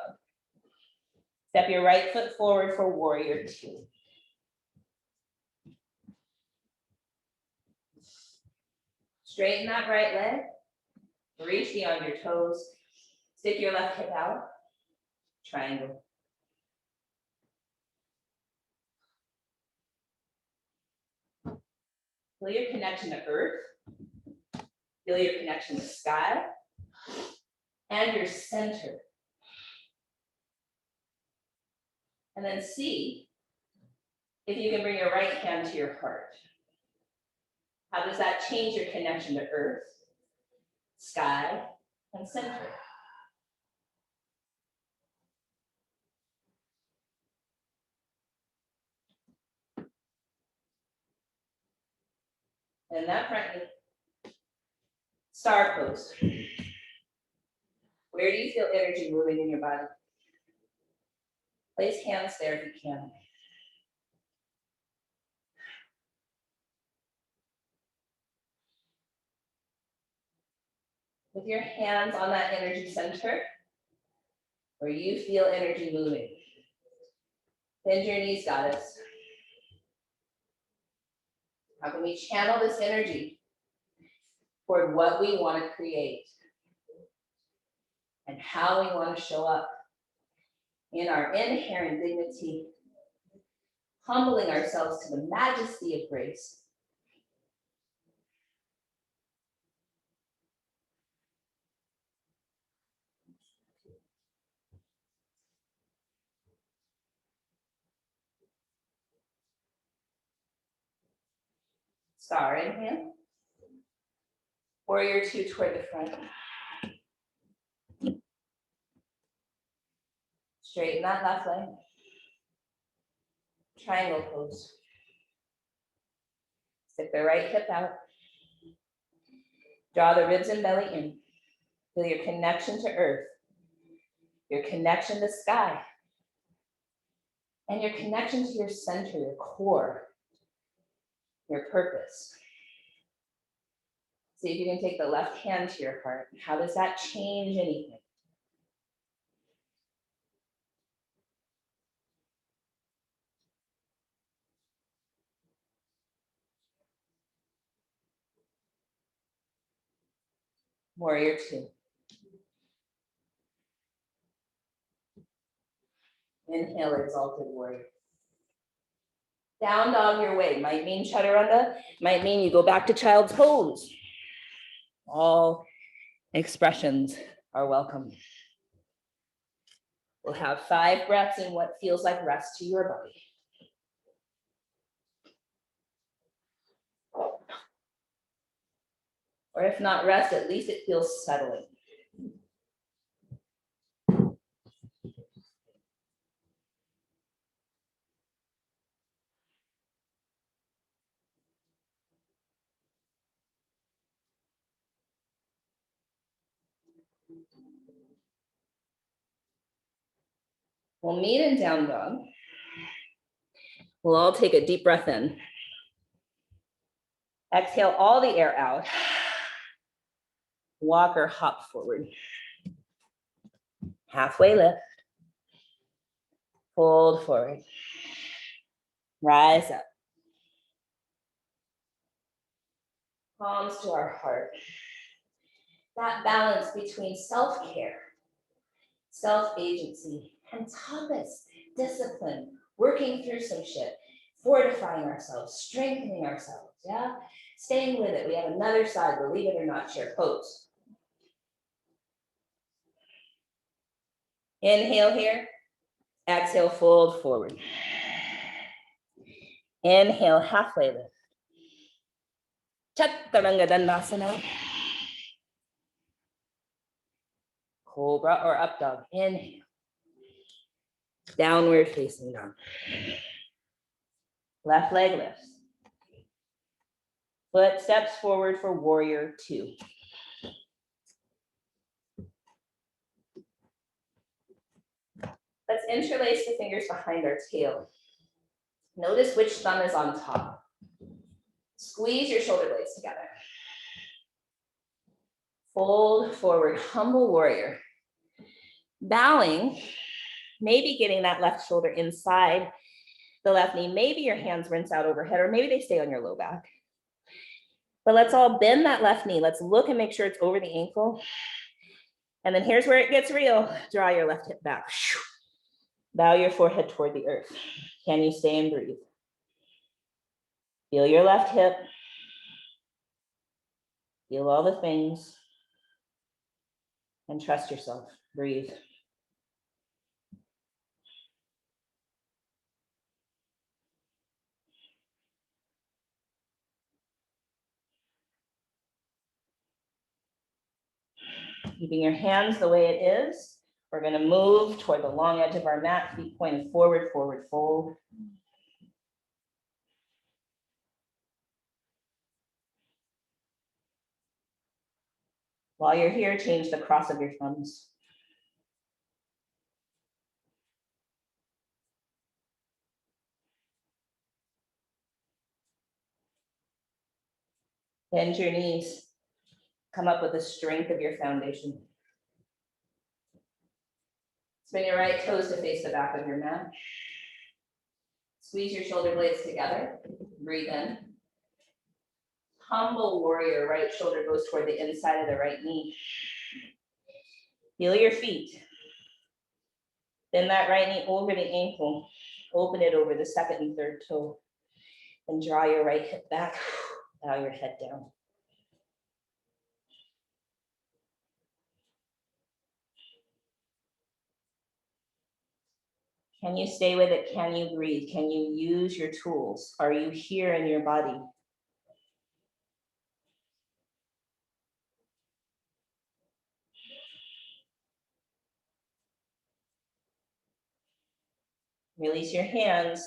Step your right foot forward for warrior two. Straighten that right leg. Reach beyond your toes. Stick your left hip out. Triangle. Feel your connection to earth. Feel your connection to sky. And your center. And then see if you can bring your right hand to your heart. How does that change your connection to earth, sky, and center? And that front knee, star pose. Where do you feel energy moving in your body? Place hands there if you can. With your hands on that energy center, where you feel energy moving. Bend your knees, goddess. How can we channel this energy toward what we want to create and how we want to show up in our inherent dignity, humbling ourselves to the majesty of grace. Star inhale. Warrior two toward the front. Straighten that left leg. Triangle pose. Stick the right hip out. Draw the ribs and belly in. Feel your connection to earth, your connection to sky, and your connection to your center, your core, your purpose. See if you can take the left hand to your heart. How does that change anything? Warrior two. Inhale, exalted warrior. Down dog your way. Might mean chaturanga, might mean you go back to child's pose. All expressions are welcome. We'll have 5 breaths in what feels like rest to your body. Or if not rest, at least it feels settling. We'll meet in down dog. We'll all take a deep breath in. Exhale all the air out. Walk or hop forward. Halfway lift. Fold forward. Rise up. Palms to our heart. That balance between self-care, self-agency, and tapas, discipline, working through some shit, fortifying ourselves, strengthening ourselves, yeah? Staying with it. We have another side, believe it or not, share pose. Inhale here, exhale, fold forward. Inhale, halfway lift. Chaturanga Dandasana. Cobra or up dog. Inhale. Downward facing dog. Left leg lifts. Foot steps forward for warrior 2. Let's interlace the fingers behind our tail. Notice which thumb is on top. Squeeze your shoulder blades together. Fold forward, humble warrior. Bowing, maybe getting that left shoulder inside the left knee. Maybe your hands rinse out overhead, or maybe they stay on your low back. But let's all bend that left knee. Let's look and make sure it's over the ankle. And then here's where it gets real. Draw your left hip back. Bow your forehead toward the earth. Can you stay and breathe? Feel your left hip. Feel all the things. And trust yourself. Breathe. Keeping your hands the way it is. We're going to move toward the long edge of our mat, feet pointed forward, forward fold. While you're here, change the cross of your thumbs. Bend your knees. Come up with the strength of your foundation. Spin your right toes to face the back of your mat. Squeeze your shoulder blades together. Breathe in. Tumble warrior, right shoulder goes toward the inside of the right knee. Feel your feet. Bend that right knee over the ankle. Open it over the second and third toe. And draw your right hip back. Bow your head down. Can you stay with it? Can you breathe? Can you use your tools? Are you here in your body? Release your hands.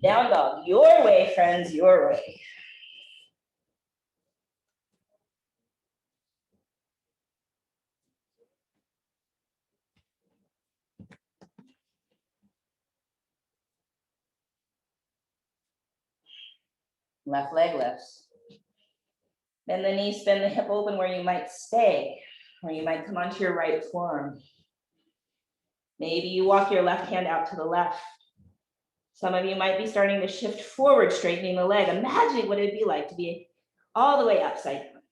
Down dog, your way, friends, your way. Left leg lifts. Bend the knee, bend the hip open where you might stay, or you might come onto your right forearm. Maybe you walk your left hand out to the left. Some of you might be starting to shift forward, straightening the leg. Imagine what it'd be like to be all the way upside down.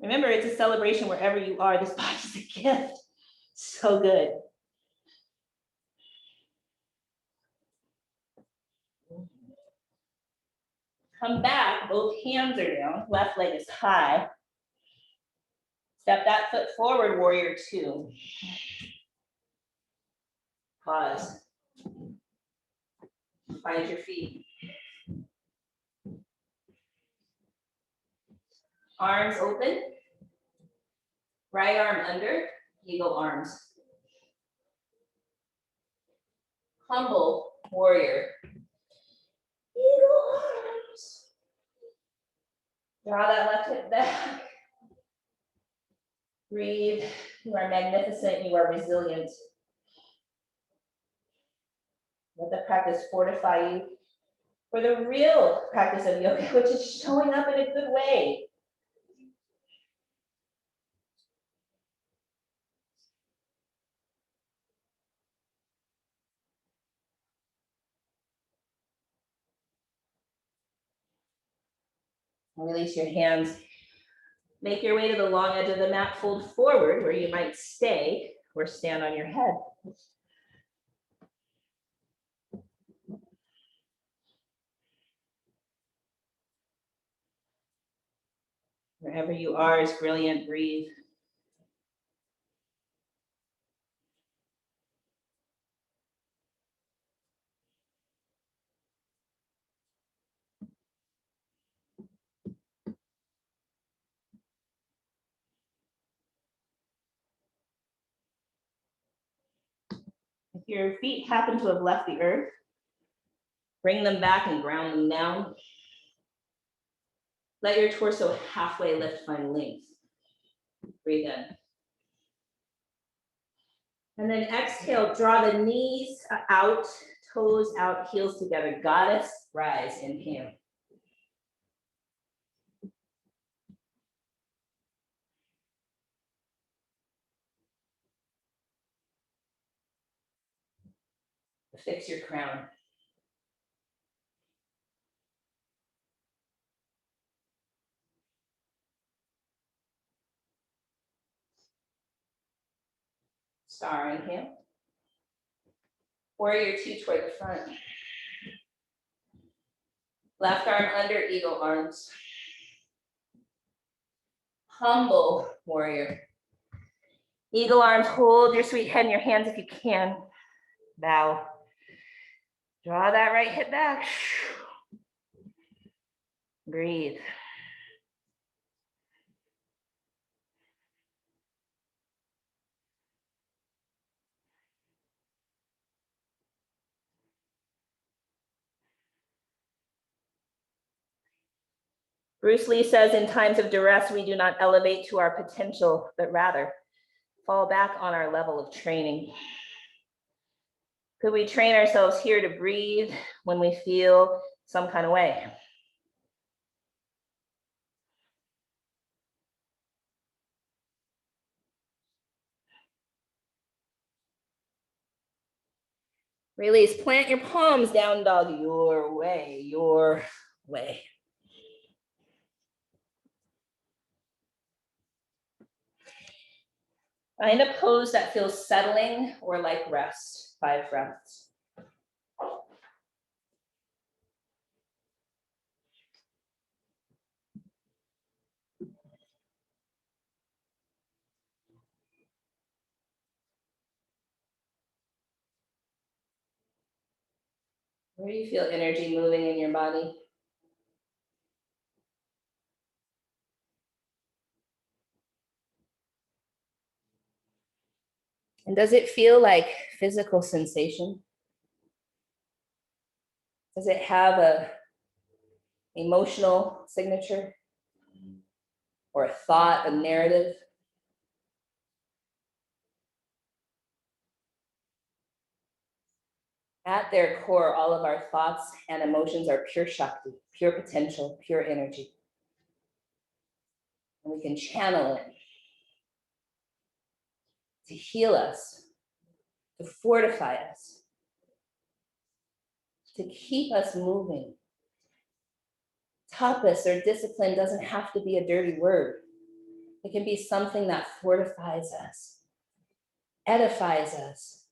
Remember, it's a celebration wherever you are. This body's a gift. So good. Come back, both hands are down, left leg is high. Step that foot forward, warrior 2. Pause. Find your feet. Arms open. Right arm under, eagle arms. Humble warrior. Eagle arms. Draw that left hip back. Breathe. You are magnificent. You are resilient. Let the practice fortify you for the real practice of yoga, which is showing up in a good way. Release your hands. Make your way to the long edge of the mat, fold forward where you might stay or stand on your head. Wherever you are is brilliant. Breathe. If your feet happen to have left the earth, bring them back and ground them down. Let your torso halfway lift, find length. Breathe in. And then exhale, draw the knees out, toes out, heels together. Goddess, rise, inhale. Fix your crown. Star, inhale. Warrior two toward the front. Left arm under, eagle arms. Humble warrior. Eagle arms, hold your sweet head in your hands if you can. Bow. Draw that right hip back. Breathe. Bruce Lee says, in times of duress, we do not elevate to our potential, but rather fall back on our level of training. Could we train ourselves here to breathe when we feel some kind of way? Release, plant your palms, down dog, your way, your way. Find a pose that feels settling or like rest. 5 breaths. Where do you feel energy moving in your body? And does it feel like physical sensation? Does it have a emotional signature or a thought, a narrative? At their core, all of our thoughts and emotions are pure Shakti, pure potential, pure energy. And we can channel it to heal us, to fortify us, to keep us moving. Tapas or discipline doesn't have to be a dirty word. It can be something that fortifies us, edifies us,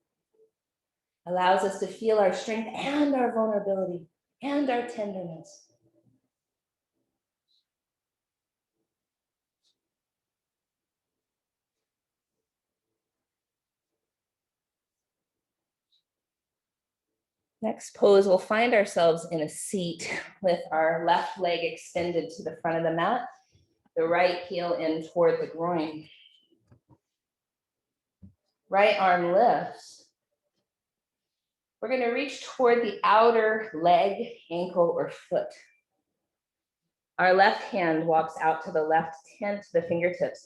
allows us to feel our strength and our vulnerability and our tenderness. Next pose, we'll find ourselves in a seat with our left leg extended to the front of the mat, the right heel in toward the groin. Right arm lifts. We're going to reach toward the outer leg, ankle, or foot. Our left hand walks out to the left, tent to the fingertips.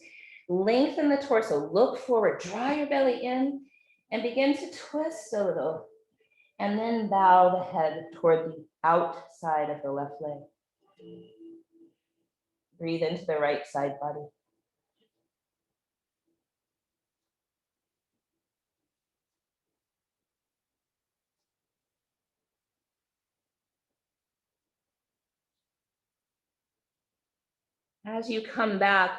Lengthen the torso, look forward, draw your belly in, and begin to twist a little. And then bow the head toward the outside of the left leg. Breathe into the right side body. As you come back,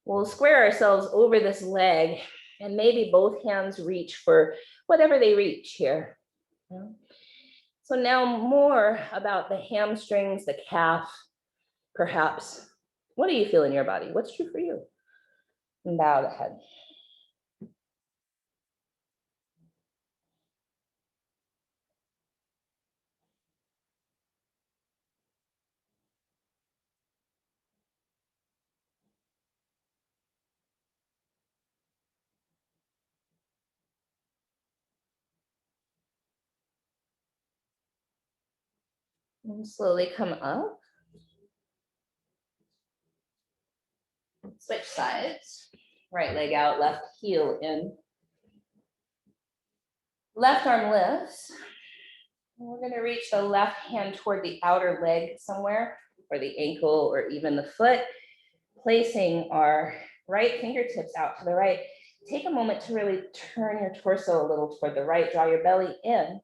we'll square ourselves over this leg and maybe both hands reach for whatever they reach here. So now more about the hamstrings, the calf, perhaps. What do you feel in your body? What's true for you? And bow the head. And slowly come up. Switch sides. Right leg out, left heel in. Left arm lifts. And we're going to reach the left hand toward the outer leg somewhere, or the ankle, or even the foot, placing our right fingertips out to the right. Take a moment to really turn your torso a little toward the right, draw your belly in,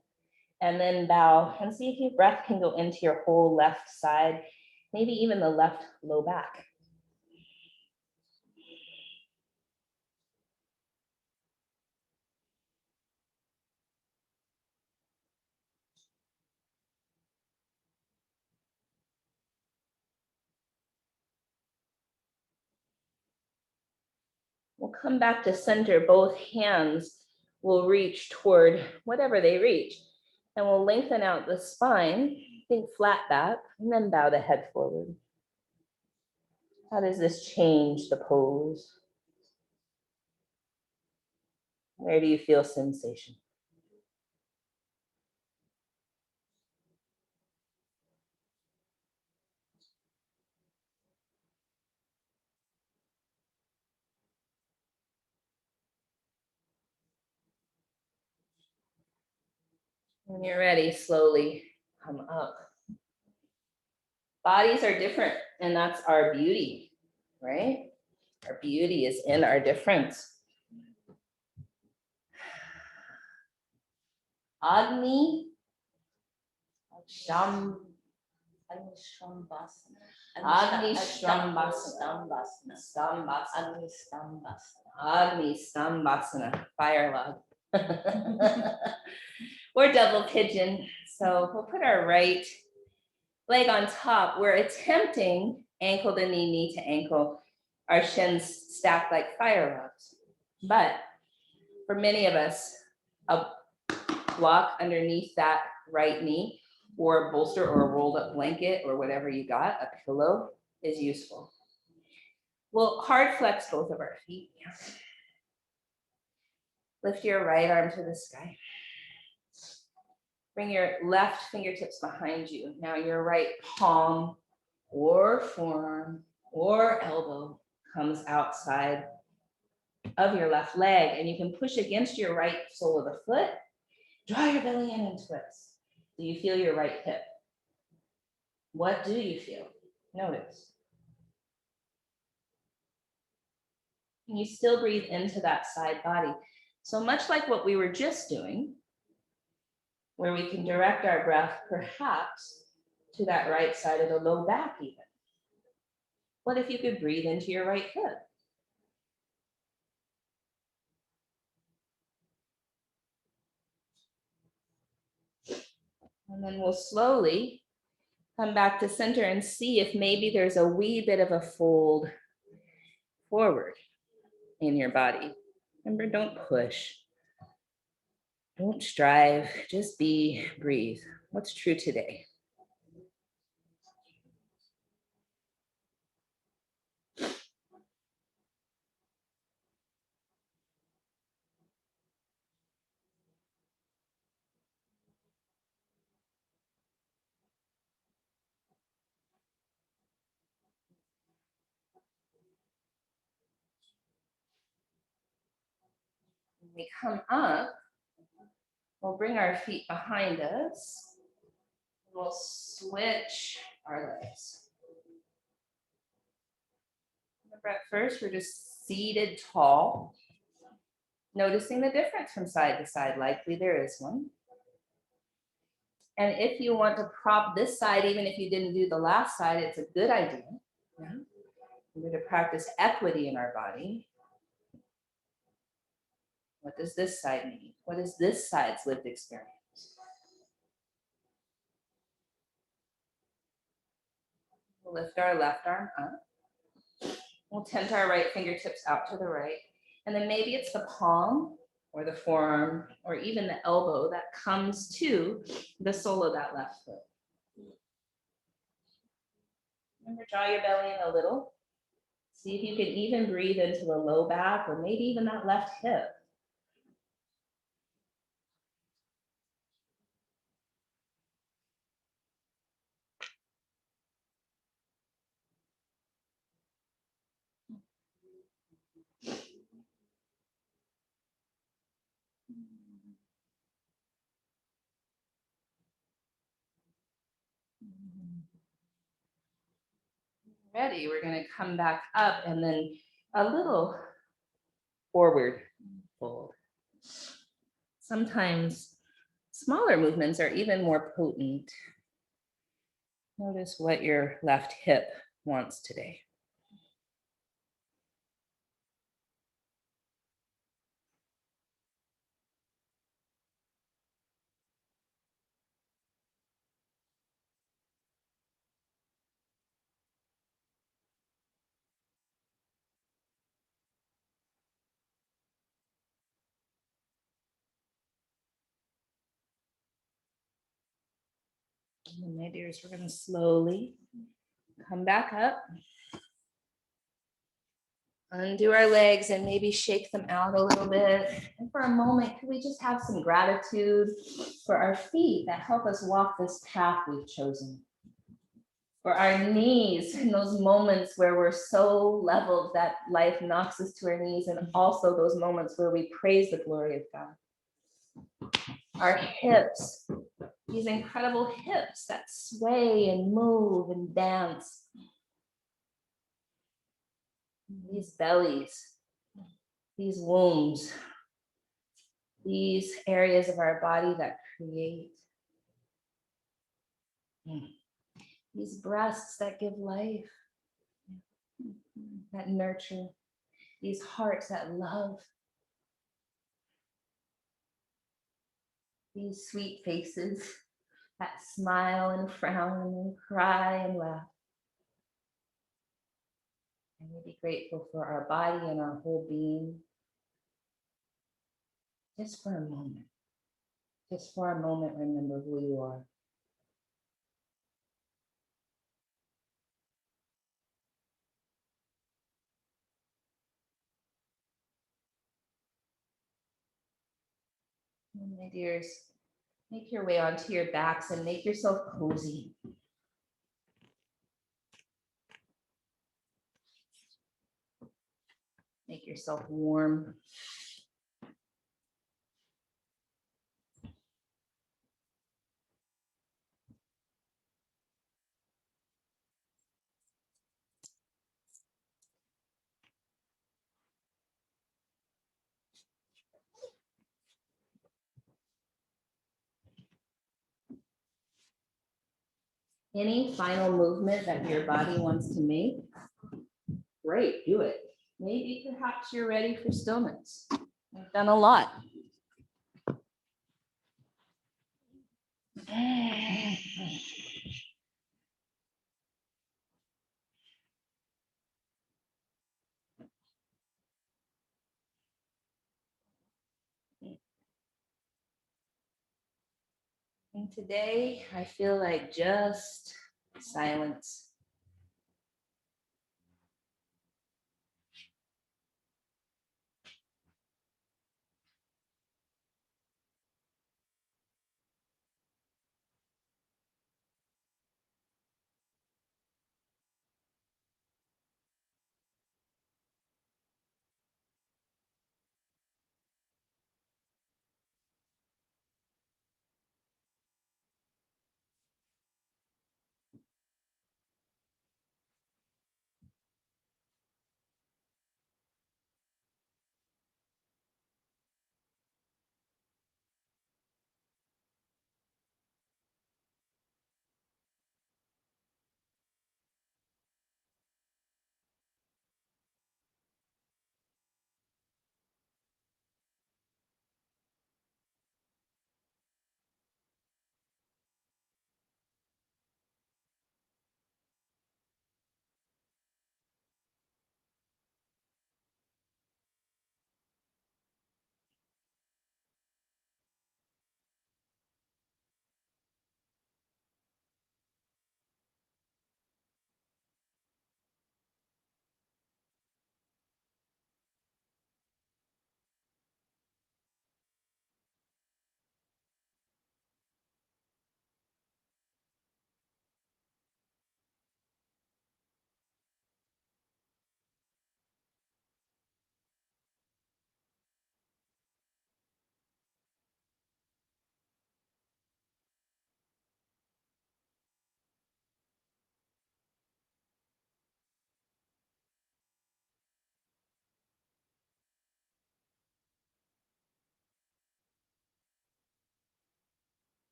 and then bow, and see if your breath can go into your whole left side, maybe even the left low back. We'll come back to center. Both hands will reach toward whatever they reach, and we'll lengthen out the spine, think flat back, and then bow the head forward. How does this change the pose? Where do you feel sensation? When you're ready, slowly come up. Bodies are different, and that's our beauty, right? Our beauty is in our difference. Agni, Sham, Agni Shambhasana, Agni Shambhasana, Agni Stambhasana, fire log. Or double pigeon. So we'll put our right leg on top. We're attempting ankle to knee, knee to ankle, our shins stacked like fire logs. But for many of us, a block underneath that right knee, or a bolster or a rolled up blanket or whatever you got, a pillow, is useful. We'll hard flex both of our feet. Lift your right arm to the sky. Bring your left fingertips behind you. Now your right palm or forearm or elbow comes outside of your left leg, and you can push against your right sole of the foot. Draw your belly in and twist. Do you feel your right hip? What do you feel? Notice. Can you still breathe into that side body? So much like what we were just doing, where we can direct our breath perhaps to that right side of the low back even. What if you could breathe into your right hip? And then we'll slowly come back to center and see if maybe there's a wee bit of a fold forward in your body. Remember, don't push. Don't strive, just be, breathe. What's true today? When we come up, we'll bring our feet behind us. We'll switch our legs. Remember, at first, we're just seated tall, noticing the difference from side to side. Likely there is one. And if you want to prop this side, even if you didn't do the last side, it's a good idea. Yeah. We're going to practice equity in our body. What does this side mean? What is this side's lived experience? We'll lift our left arm up. We'll tent our right fingertips out to the right. And then maybe it's the palm or the forearm or even the elbow that comes to the sole of that left foot. Remember, draw your belly in a little. See if you can even breathe into the low back or maybe even that left hip. Ready, we're going to come back up and then a little forward fold. Sometimes smaller movements are even more potent. Notice what your left hip wants today. And my dears, we're going to slowly come back up. Undo our legs and maybe shake them out a little bit. And for a moment, can we just have some gratitude for our feet that help us walk this path we've chosen? For our knees in those moments where we're so leveled that life knocks us to our knees, and also those moments where we praise the glory of God. Our hips, these incredible hips that sway and move and dance. These bellies, these wombs, these areas of our body that create. These breasts that give life, that nurture. These hearts that love. These sweet faces that smile and frown and cry and laugh. And we be grateful for our body and our whole being. Just for a moment. Just for a moment, remember who you are. And my dears, make your way onto your backs and make yourself cozy. Make yourself warm. Any final movement that your body wants to make, great, do it. Maybe perhaps you're ready for stillness. I've done a lot. And today I feel like just silence.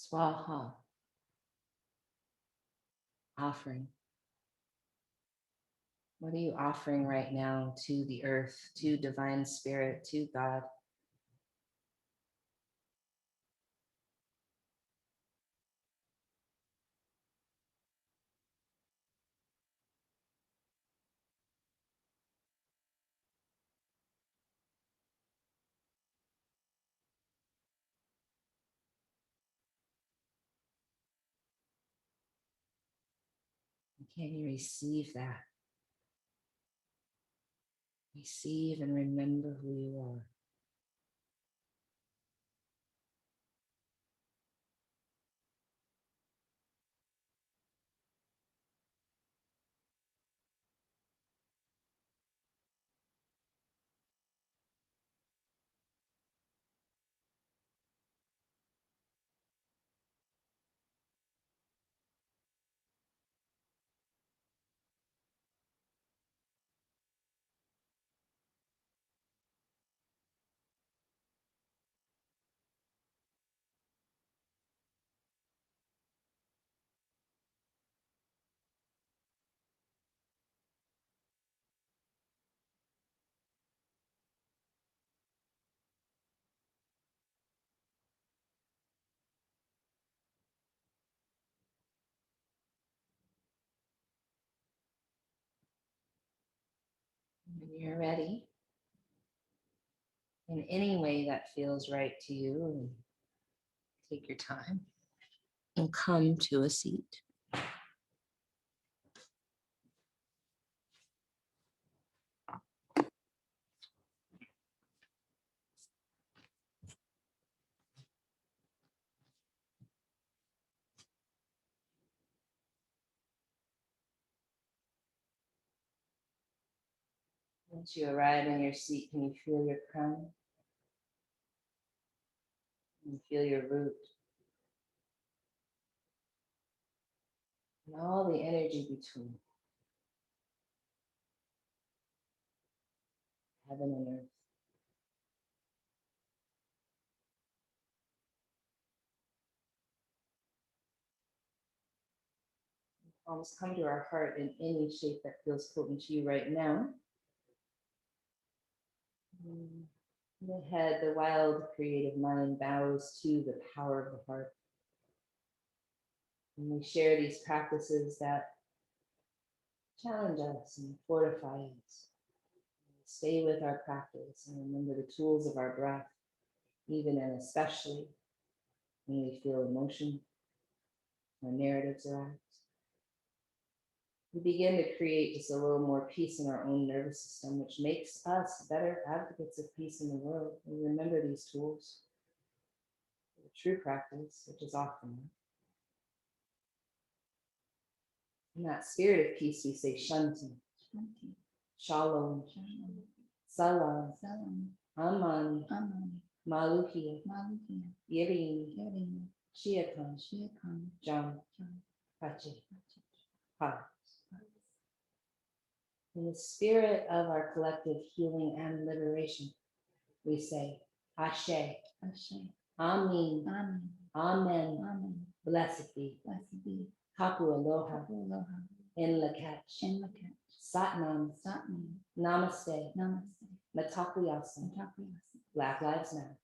Swaha. Offering. What are you offering right now to the earth, to divine spirit, to God? Can you receive that? Receive and remember who you are. When you're ready, in any way that feels right to you, take your time and come to a seat. Once you arrive in your seat, can you feel your crown? Can you feel your root? And all the energy between heaven and earth. Palms come to our heart in any shape that feels potent to you right now. The head, the wild creative mind bows to the power of the heart. And we share these practices that challenge us and fortify us. Stay with our practice and remember the tools of our breath, even and especially when we feel emotion or narratives arise. We begin to create just a little more peace in our own nervous system, which makes us better advocates of peace in the world. We remember these tools, the true practice, which is often. In that spirit of peace, we say Shanti, Shalom, Salam, Aman, Malukia, Yirin, Shiakan, Jam, Pachi, Pa. In the spirit of our collective healing and liberation, we say Ashe, Amin, Amen, Blessed be, Kapu Aloha, In Lakach, Satnam, Namaste, Matakuyasan, Black Lives Matter.